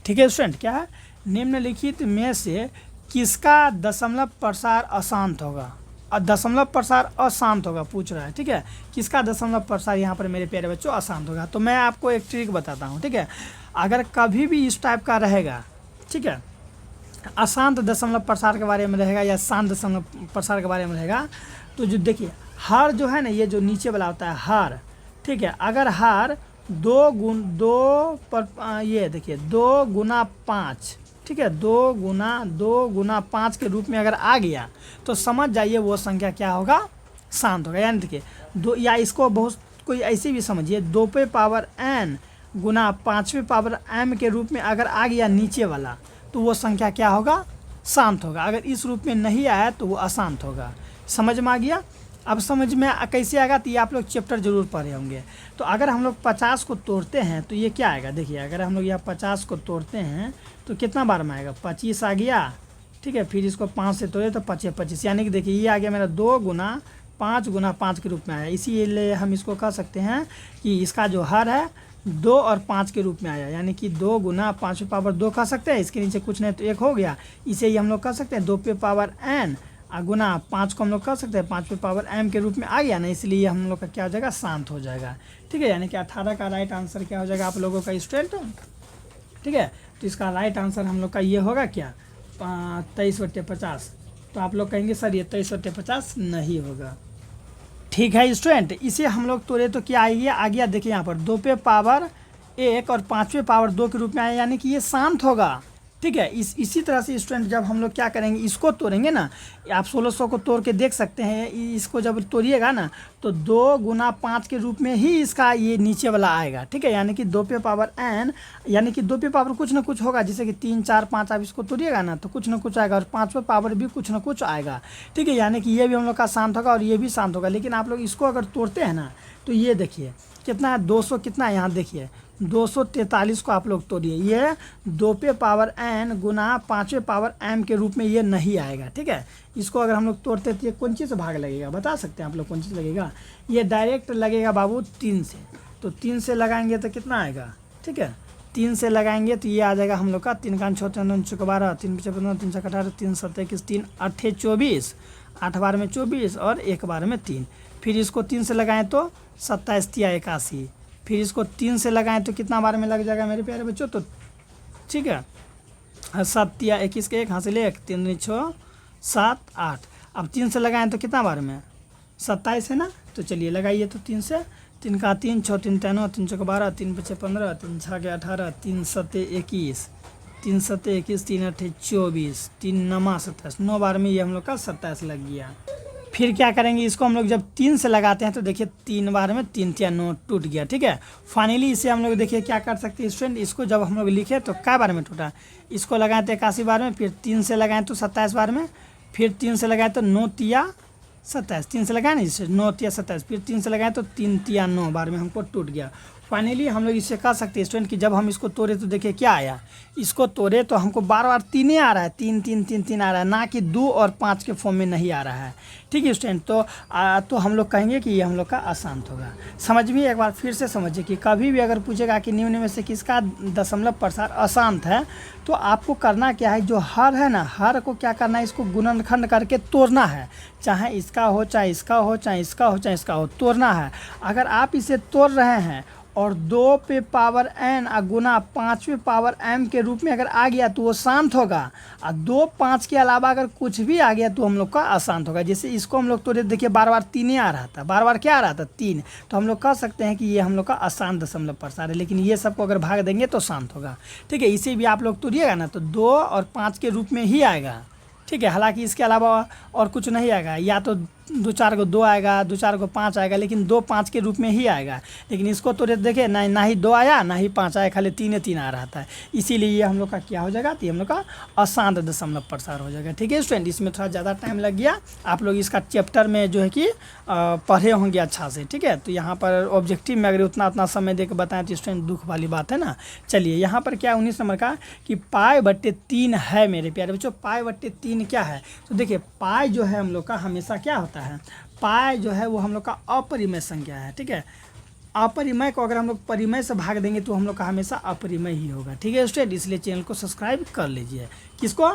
S1: ठीक है स्टूडेंट, क्या है, निम्नलिखित में से किसका दशमलव प्रसार अशांत होगा। और दशमलव प्रसार अशांत होगा पूछ रहा है, ठीक है। किसका दशमलव प्रसार यहाँ पर मेरे प्यारे बच्चों अशांत होगा। तो मैं आपको एक ट्रिक बताता हूँ, ठीक है। अगर कभी भी इस टाइप का रहेगा, ठीक है, अशांत दशमलव प्रसार के बारे में रहेगा या शांत दशमलव प्रसार के बारे में रहेगा, तो जो देखिए हार जो है ना, ये जो नीचे वाला होता है हार, ठीक है, अगर हार 2 पर ये देखिए 2 गुना 5, ठीक है, 2 गुना 5 के रूप में अगर आ गया तो समझ जाइए वो संख्या क्या होगा, शांत होगा। यानी देखिए 2, या इसको बहुत कोई ऐसे भी समझिए 2 पे पावर n गुना 5 पावर m के रूप में अगर आ गया नीचे वाला, तो वो संख्या क्या होगा, शांत होगा। अगर इस रूप में नहीं आया तो वो अशांत होगा। समझ में आ गया। अब समझ में कैसे आएगा, तो ये आप लोग चैप्टर जरूर पढ़े होंगे। तो अगर हम लोग 50 को तोड़ते हैं तो ये क्या आएगा, देखिए अगर हम लोग यहाँ 50 को तोड़ते हैं तो कितना बार में आएगा, 25 आ गया, ठीक है। फिर इसको 5 से तोड़े तो 25, यानी कि देखिए ये आ गया मेरा 2 गुना 5 के रूप में आया। इसीलिए हम इसको कह सकते हैं कि इसका जो हर है 2 और 5 के रूप में आया, यानी कि 2 गुना 5 पे पावर 2 कह सकते हैं। इसके नीचे कुछ नहीं तो 1 हो गया, इसे ही हम लोग कह सकते हैं 2 पे पावर n गुना 5 को हम लोग कह सकते हैं 5 पे पावर m के रूप में आ गया ना, इसलिए हम लोग का क्या हो जाएगा, शांत हो जाएगा, ठीक है। यानी कि 18 का राइट आंसर क्या हो जाएगा आप लोगों का स्टूडेंट, ठीक है। तो इसका राइट आंसर हम लोग का ये होगा क्या, 23/50। तो आप लोग कहेंगे सर ये 23/50 नहीं होगा, ठीक है स्टूडेंट। इसे हम लोग तोड़े तो क्या आ गया, देखिए यहाँ पर 2 पे पावर 1 और 5 पे पावर 2 के रूप में आया, यानी कि ये शांत होगा, ठीक है। इसी तरह से स्टूडेंट जब हम लोग क्या करेंगे, इसको तोड़ेंगे ना, आप 1600 को तोड़ के देख सकते हैं। इसको जब तोड़िएगा ना तो 2 गुना 5 के रूप में ही इसका ये नीचे वाला आएगा, ठीक है। यानी कि 2 पे पावर n, यानी कि 2 पे पावर कुछ ना कुछ होगा, जैसे कि 3 4 5 आप इसको तोड़िएगा ना तो कुछ ना कुछ आएगा, और 5 पे पावर भी कुछ ना कुछ आएगा, ठीक है। यानी कि ये भी हम लोग का शांत होगा और ये भी शांत होगा। लेकिन आप लोग इसको अगर तोड़ते हैं ना तो ये देखिए कितना है, 200 कितना है, यहाँ देखिए 243 को आप लोग तोड़िए, ये 2 पे पावर n गुना 5 पे पावर m के रूप में ये नहीं आएगा, ठीक है। इसको अगर हम लोग तोड़ते तो ये कौन चीज़ से भाग लगेगा, बता सकते हैं आप लोग कौन चीज़ लगेगा, ये डायरेक्ट लगेगा बाबू 3 से। तो 3 से लगाएंगे तो कितना आएगा, ठीक है, 3 से लगाएंगे तो ये आ जाएगा हम लोग का 3 का 6 3 12 3 5 15 3 6 18 3 7 21 3 8 24, 8 बार में 24 और 1 बार में 3। फिर इसको 3 से लगाएं तो 27 3 81, फिर इसको 3 से लगाएं तो कितना बार में लग जाएगा मेरे प्यारे बच्चों, तो ठीक है 7 3 21 के 1 हासिल 1 3 6 7 8। अब 3 से लगाएं तो कितना बार में, 27 है ना। तो चलिए लगाइए तो 3 से, 3 का 3 6 3 9 3 6 12 3 5 15 3 6 के 18 3 7 21 3 7 21 3 8 24 3 9 27, 9 बार में ये हम लोग का 27 लग गया। फिर क्या करेंगे, इसको हम लोग जब 3 से लगाते हैं तो देखिए 3 बार में 3 3 9 टूट गया, ठीक है। फाइनली इसे हम लोग देखिए क्या कर सकते हैं स्टूडेंट, इसको जब हम लोग लिखे तो क्या बार में टूटा, इसको लगाए तो 81 बार में, फिर 3 से लगाएं तो 27 बार में, फिर 3 से लगाए तो 9 3 27, 3 से लगाए ना जिससे 9 3 27, फिर 3 से लगाए तो 3 3 9 बार में हमको टूट गया। फाइनली हम लोग इससे कह सकते हैं स्टूडेंट कि जब हम इसको तोड़े तो देखिए क्या आया, इसको तोड़े तो हमको बार बार तीन आ रहा है, तीन तीन तीन तीन आ रहा है, ना कि 2 और 5 के फॉर्म में नहीं आ रहा है। ठीक है स्टूडेंट, तो हम लोग कहेंगे कि ये हम लोग का अशांत होगा। समझ में एक बार फिर से समझिए कि कभी भी अगर पूछेगा कि निम्न में से किसका दशमलव प्रसार अशांत है, तो आपको करना क्या है, जो हर है ना, हर को क्या करना है, इसको गुणनखंड करके तोड़ना है, चाहे इसका हो चाहे इसका हो चाहे इसका हो चाहे इसका हो, तोड़ना है। अगर आप इसे तोड़ रहे हैं और 2 पे पावर n गुना 5 पे पावर m के रूप में अगर आ गया तो वो शांत होगा, और 2 5 के अलावा अगर कुछ भी आ गया तो हम लोग का अशांत होगा। जैसे इसको हम लोग तोड़े, देखिए बार बार 3 आ रहा था, बार बार क्या आ रहा था, 3, तो हम लोग कह सकते हैं कि ये हम लोग का अशांत दशमलव प्रसार है। लेकिन ये सबको अगर भाग देंगे तो शांत होगा। ठीक है, इसे भी आप लोग तोड़िएगा ना तो 2 और 5 के रूप में ही आएगा। ठीक है, हालांकि इसके अलावा और कुछ नहीं आएगा, या तो 2 4 को 2 आएगा, 2 4 को 5 आएगा, लेकिन 2 5 के रूप में ही आएगा। लेकिन इसको तो देखिए ना ही 2 आया ना ही 5 आया, खाली 3 आ रहा था। इसीलिए ये हम लोग का क्या हो जाएगा, तो ये हम लोग का अशांत दशमलव प्रसार हो जाएगा। ठीक है स्टूडेंट, इसमें थोड़ा ज़्यादा टाइम लग गया, आप लोग इसका चैप्टर में जो है कि पढ़े होंगे अच्छा से। ठीक है, तो यहाँ पर ऑब्जेक्टिव में अगर उतना समय दे के बताएं तो स्टूडेंट दुख वाली बात है ना। चलिए यहाँ पर क्या 19 नंबर का कि π/3 है मेरे प्यारे बच्चों। π/3 क्या है, तो देखिए पाई जो है हम लोग का हमेशा क्या होता है, पाई जो है वो हम लोग का अपरिमेय संख्या है। ठीक है, अपरिमेय को अगर हम लोग परिमेय से भाग देंगे तो हम लोग का हमेशा अपरिमेय ही होगा। ठीक है स्टूडेंट, इसलिए चैनल को सब्सक्राइब कर लीजिए। किसको,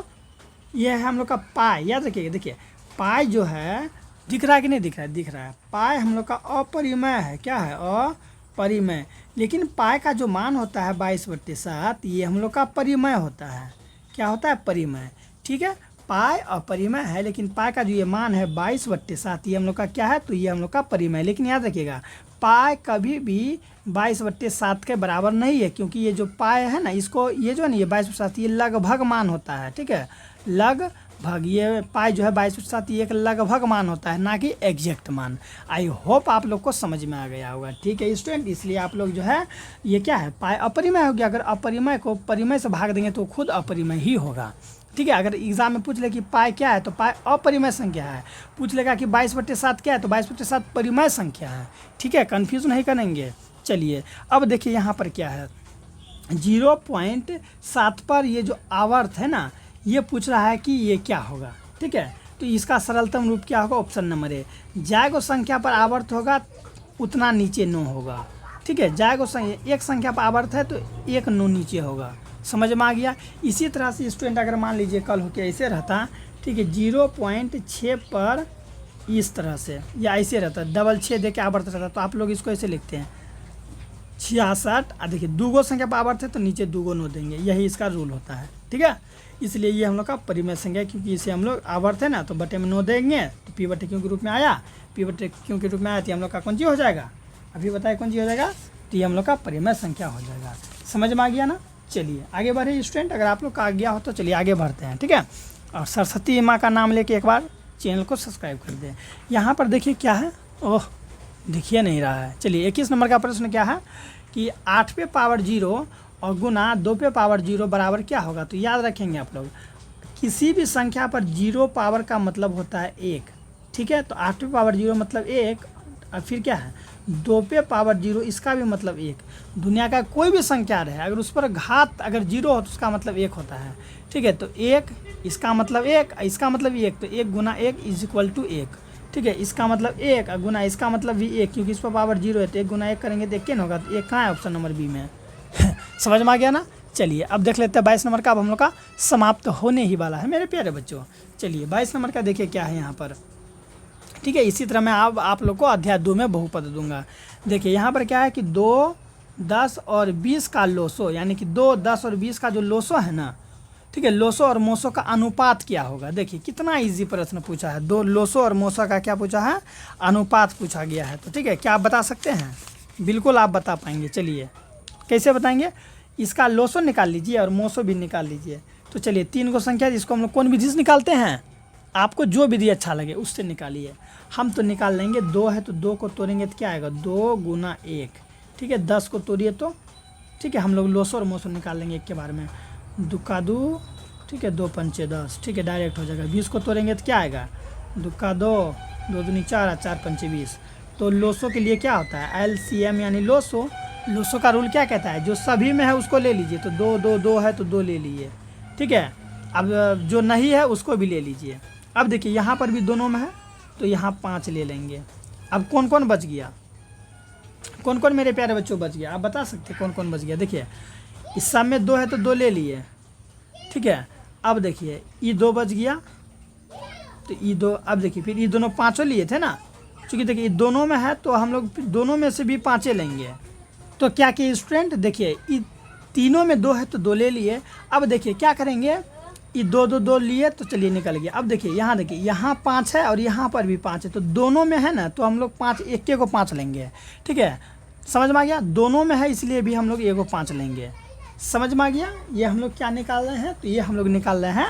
S1: ये है हम लोग का पाई, याद रखिएगा। देखिए पाई जो है, दिख रहा है कि नहीं दिख रहा है, दिख रहा है। पाई हम लोग का अपरिमेय है, क्या है, अपरिमेय। लेकिन पाई का जो मान होता है 22/7, ये हम लोग का परिमेय होता है। क्या होता है, परिमेय। ठीक है, पाई अपरिमेय है, लेकिन पाई का जो ये मान है 22/7, ये हम लोग का क्या है, तो ये हम लोग का परिमेय। लेकिन याद रखिएगा पाई कभी भी 22/7 के बराबर नहीं है, क्योंकि ये जो पाई है ना, इसको ये जो है ना, ये 22/7 ये लगभग मान होता है। ठीक है, लगभग, ये पाई जो है 22/7 ये एक लगभग मान होता है, ना कि एग्जैक्ट मान। आई होप आप लोग को समझ में आ गया होगा। ठीक है स्टूडेंट, इसलिए आप लोग जो है ये क्या है, पाई अपरिमेय हो गया। अगर अपरिमेय को परिमेय से भाग देंगे तो खुद अपरिमेय ही होगा। ठीक है, अगर एग्जाम में पूछ ले कि पाई क्या है, तो पाई अपरिमेय संख्या है। पूछ लेगा कि 22/7 क्या है, तो 22/7 परिमेय संख्या है। ठीक है, कन्फ्यूज नहीं करेंगे। चलिए अब देखिए यहाँ पर क्या है, 0.7 पर ये जो आवर्त है ना, ये पूछ रहा है कि ये क्या होगा। ठीक है, तो इसका सरलतम रूप क्या होगा, ऑप्शन नंबर ए। जाएगो संख्या पर आवर्त होगा उतना नीचे नो होगा। ठीक है, जाएगो एक संख्या पर आवर्त है तो 1 नो नीचे होगा। समझ में आ गया। इसी तरह से स्टूडेंट अगर मान लीजिए कल हो के ऐसे रहता, ठीक है, 0.6 पर इस तरह से या ऐसे रहता, डबल 6 दे के आवर्त रहता, तो आप लोग इसको ऐसे लिखते हैं 66। देखिए 2 संख्या पर आवर्त है तो नीचे 2 नो देंगे, यही इसका रूल होता है। ठीक है, इसलिए ये हम लोग का परिमेय संख्या, क्योंकि इसे हम लोग आवर्त है ना, तो बटे में नो देंगे, तो p/q के रूप में आया, p/q के रूप में आया तो हम लोग का कौन चीज़ हो जाएगा, अभी बताए कौन चीज़ हो जाएगा, तो ये हम लोग का परिमेय संख्या हो जाएगा। समझ में आ गया ना। चलिए आगे बढ़े स्टूडेंट, अगर आप लोग का आ गया हो तो चलिए आगे बढ़ते हैं। ठीक है, और सरस्वती माँ का नाम लेके एक बार चैनल को सब्सक्राइब कर दें। यहाँ पर देखिए क्या है, ओह दिखिए नहीं रहा है। चलिए 21 नंबर का प्रश्न क्या है कि 8 पे पावर 0 और गुना 2 पे पावर 0 बराबर क्या होगा। तो याद रखेंगे आप लोग, किसी भी संख्या पर 0 पावर का मतलब होता है 1। ठीक है, तो 8 पे पावर 0 मतलब 1, और फिर क्या है 2 पे पावर 0, इसका भी मतलब 1। दुनिया का कोई भी संख्या रहे, अगर उस पर घात अगर 0 हो तो उसका मतलब 1 होता है। ठीक है, तो 1 इसका मतलब 1, इसका मतलब 1, तो 1 गुना 1 = 1। ठीक है, इसका मतलब 1 गुना इसका मतलब भी 1, क्योंकि इस पर पावर 0 है, तो 1 गुना 1 करेंगे तो 1 होगा, तो 1 कहाँ है, ऑप्शन नंबर बी में। समझ में आ गया ना। चलिए अब देख लेते हैं 22 नंबर का, अब हम लोग का समाप्त होने ही वाला है मेरे प्यारे बच्चों। चलिए 22 नंबर का देखिए क्या है यहाँ पर। ठीक है, इसी तरह मैं आप लोग को अध्याय 2 में बहुपद दूंगा। देखिए यहाँ पर क्या है कि 2, 10 और 20 का लोसो, यानी कि 2, 10 और 20 का जो लोसो है ना, ठीक है, लोसो और मोसो का अनुपात क्या होगा। देखिए कितना इजी प्रश्न पूछा है, 2 लोसो और मोसो का क्या पूछा है, अनुपात पूछा गया है। तो ठीक है, क्या आप बता सकते हैं, बिल्कुल आप बता पाएंगे। चलिए कैसे बताएंगे, इसका लोसो निकाल लीजिए और मोसो भी निकाल लीजिए। तो चलिए 3 को संख्या जिसको हम लोग कौन विधि से निकालते हैं, आपको जो विधि अच्छा लगे उससे निकालिए। हम तो निकाल लेंगे, 2 है तो 2 को तोड़ेंगे तो क्या आएगा, 2 गुना 1। ठीक है, 10 को तोड़िए तो ठीक है, हम लोग लोसो और मोसो निकाल लेंगे एक के बारे में। 2 का 2, ठीक है, 2 पंचे 10, ठीक है, डायरेक्ट हो जाएगा। 20 को तोड़ेंगे तो क्या आएगा, 2 का 2, 2 दूनी 4, 4 पंचे 20। तो लोसो के लिए क्या होता है, LCM यानी लोसो, लोसो का रूल क्या कहता है, जो सभी में है उसको ले लीजिए, तो दो दो दो है तो दो ले लीजिए, ठीक है। अब जो नहीं है उसको भी ले लीजिए। अब देखिए यहाँ पर भी दोनों में है तो यहाँ 5 ले लेंगे। अब कौन कौन बच गया, कौन कौन मेरे प्यारे बच्चों बच गया, आप बता सकते कौन कौन बच गया। देखिए इस सब में 2 है तो 2 ले लिए, ठीक है। अब देखिए ये 2 बच गया तो ये 2, अब देखिए फिर ये दोनों 5 लिए थे ना, क्योंकि देखिए ये दोनों में है तो हम लोग दोनों में से भी 5 लेंगे। तो क्या किए स्टूडेंट, देखिए ये तीनों में 2 है तो 2 ले लिए। अब देखिए क्या करेंगे, ये 2 2 2 लिए तो चलिए निकल गया। अब देखिए यहाँ 5 है और यहाँ पर भी 5 है, तो दोनों में है ना, तो हम लोग 5 एक को 5 लेंगे, ठीक है। समझ में आ गया, दोनों में है इसलिए भी हम लोग एक को 5 लेंगे। समझ में आ गया। ये हम लोग क्या निकाल रहे हैं, तो ये हम लोग निकाल रहे हैं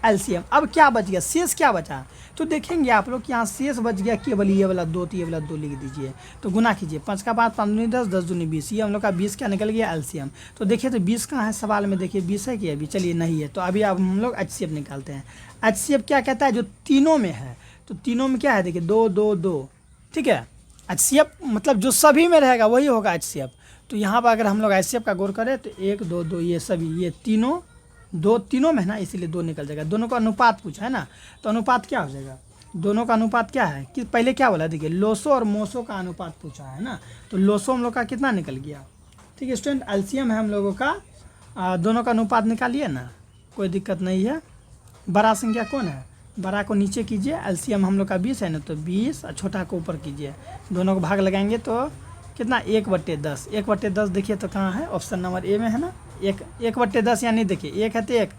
S1: एलसीएम। अब क्या बच गया, शेष क्या बचा, तो देखेंगे आप लोग यहाँ शेष बच गया केवल ये वाला 2, तो ये वाला 2 लिख दीजिए। तो गुना कीजिए, 5 का 5, 5 दूनी 10, 10 दूनी 20, ये हम लोग का 20 क्या निकल गया एलसीएम। तो देखिए तो 20 कहाँ है सवाल में, देखिए 20 है कि अभी, चलिए नहीं है, तो अभी अब हम लोग एचसीएफ निकालते हैं। एचसीएफ क्या कहता है, जो तीनों में है, तो तीनों में क्या है, देखिए 2 2 2, ठीक है। एचसीएफ मतलब जो सभी में रहेगा वही होगा एचसीएफ। तो यहाँ पर अगर हम लोग एचसीएफ का गौर करें तो 1 2 2 ये सभी, ये तीनों 2 तीनों में है ना, इसीलिए 2 निकल जाएगा। दोनों का अनुपात पूछा है ना, तो अनुपात क्या हो जाएगा, दोनों का अनुपात क्या है कि पहले क्या बोला, देखिए लोसो और मोसो का अनुपात पूछा है ना, तो लोसो हम लोग का कितना निकल गया, ठीक है स्टूडेंट। एलसीएम है हम लोगों का, दोनों का अनुपात निकालिए ना, कोई दिक्कत नहीं है। बड़ा संख्या कौन है, बड़ा को नीचे कीजिए, एलसीएम हम लोग का 20 है ना, तो 20 और छोटा को ऊपर कीजिए, दोनों को भाग लगाएंगे तो कितना 1/10। 1/10 देखिए तो कहाँ है, ऑप्शन नंबर ए में है ना, 1/10 यानी देखिए 1 है तो 1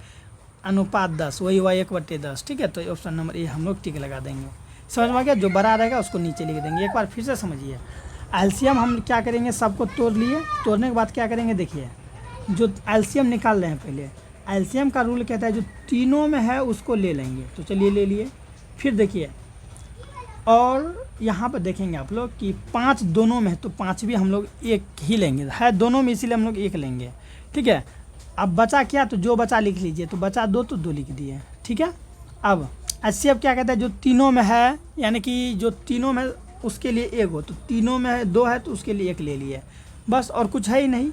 S1: अनुपात 10, वही हुआ 1/10, ठीक है। तो ऑप्शन नंबर ए हम लोग टिक लगा देंगे। समझ में आ गया, जो बड़ा रहेगा उसको नीचे लिख देंगे। एक बार फिर से समझिए, एलसीएम हम क्या करेंगे, सबको तोड़ लिए, तोड़ने के बाद क्या करेंगे, देखिए जो एलसीएम निकाल रहे हैं पहले, एलसीएम का रूल कहता है जो तीनों में है उसको ले लेंगे, तो चलिए ले लिए। फिर देखिए और यहाँ पर देखेंगे आप लोग कि 5 दोनों में है, तो 5 भी हम लोग एक ही लेंगे, है दोनों में इसीलिए हम लोग 1 लेंगे, ठीक है। अब बचा क्या, तो जो बचा लिख लीजिए, तो बचा 2 तो 2 लिख दिए, ठीक है। अब एचसीएफ क्या कहता है, जो तीनों में है, यानी कि जो तीनों में उसके लिए 1 हो, तो तीनों में 2 है तो उसके लिए 1 ले लिए, बस और कुछ है ही नहीं।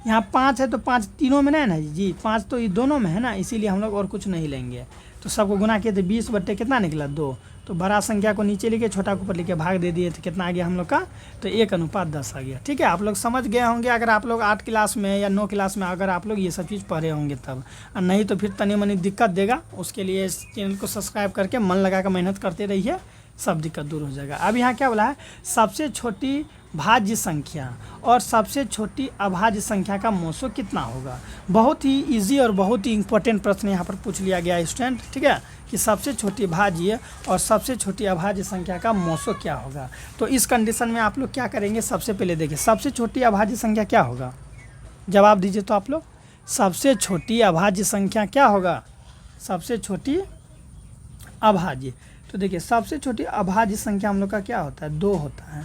S1: यहाँ 5 है तो 5 तीनों में नहीं है ना जी, 5 तो ये दोनों में है ना, इसीलिए हम लोग और कुछ नहीं लेंगे। तो सबको गुना किए तो 20 बट्टे कितना निकला 2, तो बड़ा संख्या को नीचे लिखे, छोटा को ऊपर लिखे, भाग दे दिए, तो कितना आ गया हम लोग का, तो 1/10 आ गया, ठीक है। आप लोग समझ गए होंगे, अगर आप लोग 8 क्लास में या 9 क्लास में अगर आप लोग ये सब चीज़ पढ़े होंगे तब, और नहीं तो फिर तनी मनी दिक्कत देगा। उसके लिए इस चैनल को सब्सक्राइब करके मन लगा कर मेहनत करते रहिए, सब दिक्कत दूर हो जाएगा। अब यहाँ क्या बोला है, सबसे छोटी भाज्य संख्या और सबसे छोटी अभाज्य संख्या का मोसो कितना होगा। बहुत ही इजी और बहुत ही इंपॉर्टेंट प्रश्न यहाँ पर पूछ लिया गया है स्टूडेंट, ठीक है, कि सबसे छोटी भाज्य और सबसे छोटी अभाज्य संख्या का मोसो क्या होगा। तो इस कंडीशन में आप लोग क्या करेंगे, सबसे पहले देखिए सबसे छोटी अभाज्य संख्या क्या होगा, जवाब दीजिए तो आप लोग, सबसे छोटी अभाज्य संख्या क्या होगा, सबसे छोटी अभाज्य। तो देखिए सबसे छोटी अभाज्य संख्या हम लोग का क्या होता है, 2 होता है।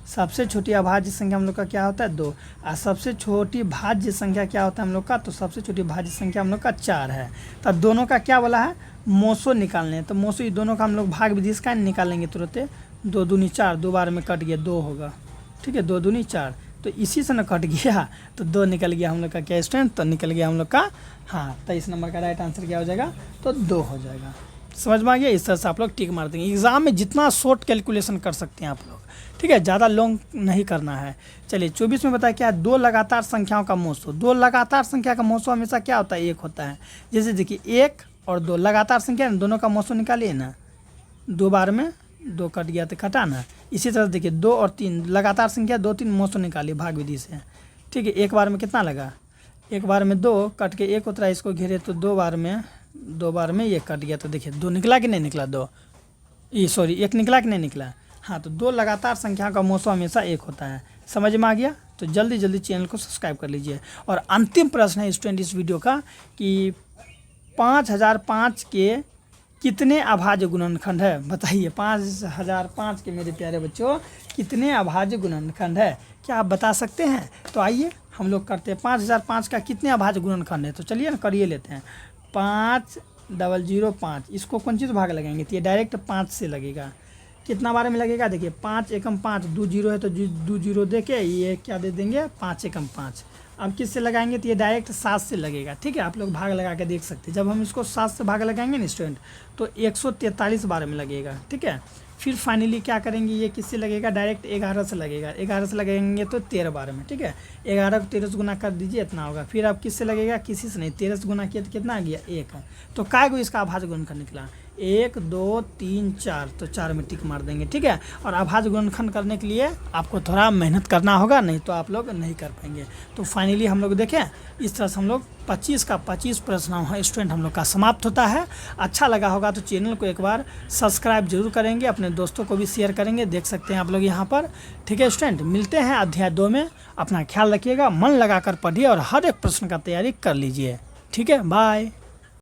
S1: सबसे छोटी अभाज्य संख्या हम लोग का क्या होता है, 2। और सबसे छोटी भाज्य संख्या क्या होता है हम लोग का, तो सबसे छोटी भाज्य संख्या हम लोग का 4 है। तब दोनों का क्या बोला है, मोसो निकालने हैं, तो मोसो ये दोनों का हम लोग भाग विधि से निकालेंगे तुरंत। 2 दूनी 4, 2 बार में कट गया 2 होगा, ठीक है, 2 दूनी 4, तो इसी से ना कट गया, तो 2 निकल गया हम लोग का क्या स्टूडेंट, तो निकल गया हम लोग का, हाँ 23 नंबर का राइट आंसर क्या हो जाएगा, तो 2 हो जाएगा। समझ में आ गया, इस तरह से आप लोग टिक मार देंगे। एग्जाम में जितना शॉर्ट कैलकुलेशन कर सकते हैं आप लोग, ठीक है, ज़्यादा लॉन्ग नहीं करना है। चलिए 24 में बताया क्या है, 2 लगातार संख्याओं का मोसो। 2 लगातार संख्या का मोसो हमेशा क्या होता है, 1 होता है। जैसे देखिए 1 और 2 लगातार संख्या है, दोनों का मोसो निकालिए ना, 2 बार में 2 कट गया तो कटा ना। इसी तरह देखिए 2 और 3 लगातार संख्या, 2 3 मोसो निकालिए भाग विधि से, ठीक है। 1 बार में कितना लगा, 1 बार में 2 कट के 1 उतरा, इसको घेरे तो 2 बार में ये कट गया, तो देखिए 2 निकला कि नहीं निकला, 1 निकला कि नहीं निकला। हाँ, तो 2 लगातार संख्या का मोसो हमेशा 1 होता है। समझ में आ गया, तो जल्दी जल्दी चैनल को सब्सक्राइब कर लीजिए। और अंतिम प्रश्न है स्टूडेंट इस वीडियो का कि 5005 के कितने अभाज्य गुणनखंड है, बताइए। 5005 के मेरे प्यारे बच्चों कितने अभाज्य गुणनखंड है, क्या आप बता सकते हैं। तो आइए हम लोग करते हैं, 5005 का कितने अभाज्य गुणनखंड है, तो चलिए ना करिए लेते हैं। 5005, इसको कौन चीज़ भाग लगाएंगे, तो ये डायरेक्ट 5 से लगेगा, कितना बार में लगेगा, देखिए 5 एकम 5, 2 जीरो है तो 2 जीरो दे के ये क्या दे देंगे 5 एकम 5। अब किससे लगाएंगे तो ये डायरेक्ट 7 से लगेगा, ठीक है। आप लोग भाग लगा के देख सकते हैं। जब हम इसको 7 से भाग लगाएंगे ना स्टूडेंट तो 143 बार में लगेगा, ठीक है। फिर फाइनली क्या करेंगे, ये किससे लगेगा, डायरेक्ट 11 से लगेगा। 11 से लगेंगे तो 13 बार में, ठीक है। 11 को 13 से गुना कर दीजिए, इतना होगा। फिर अब किससे लगेगा, किसी से नहीं, 13 से गुना किया तो कितना आ गया 1 है। तो काय को इसका अभाज्य गुणनखंड निकला 1 2 3 4, तो 4 में टिक मार देंगे, ठीक है। और अभाज्य गुणनखंड करने के लिए आपको थोड़ा मेहनत करना होगा, नहीं तो आप लोग नहीं कर पाएंगे। तो फाइनली हम लोग देखें इस तरह से हम लोग 25 का 25 प्रश्न स्टूडेंट हम लोग का समाप्त होता है। अच्छा लगा होगा तो चैनल को एक बार सब्सक्राइब जरूर करेंगे, अपने दोस्तों को भी शेयर करेंगे। देख सकते हैं आप लोग यहाँ पर, ठीक है स्टूडेंट। मिलते हैं अध्याय 2 में। अपना ख्याल रखिएगा, मन लगाकर पढ़िए और हर एक प्रश्न का तैयारी कर लीजिए, ठीक है। बाय।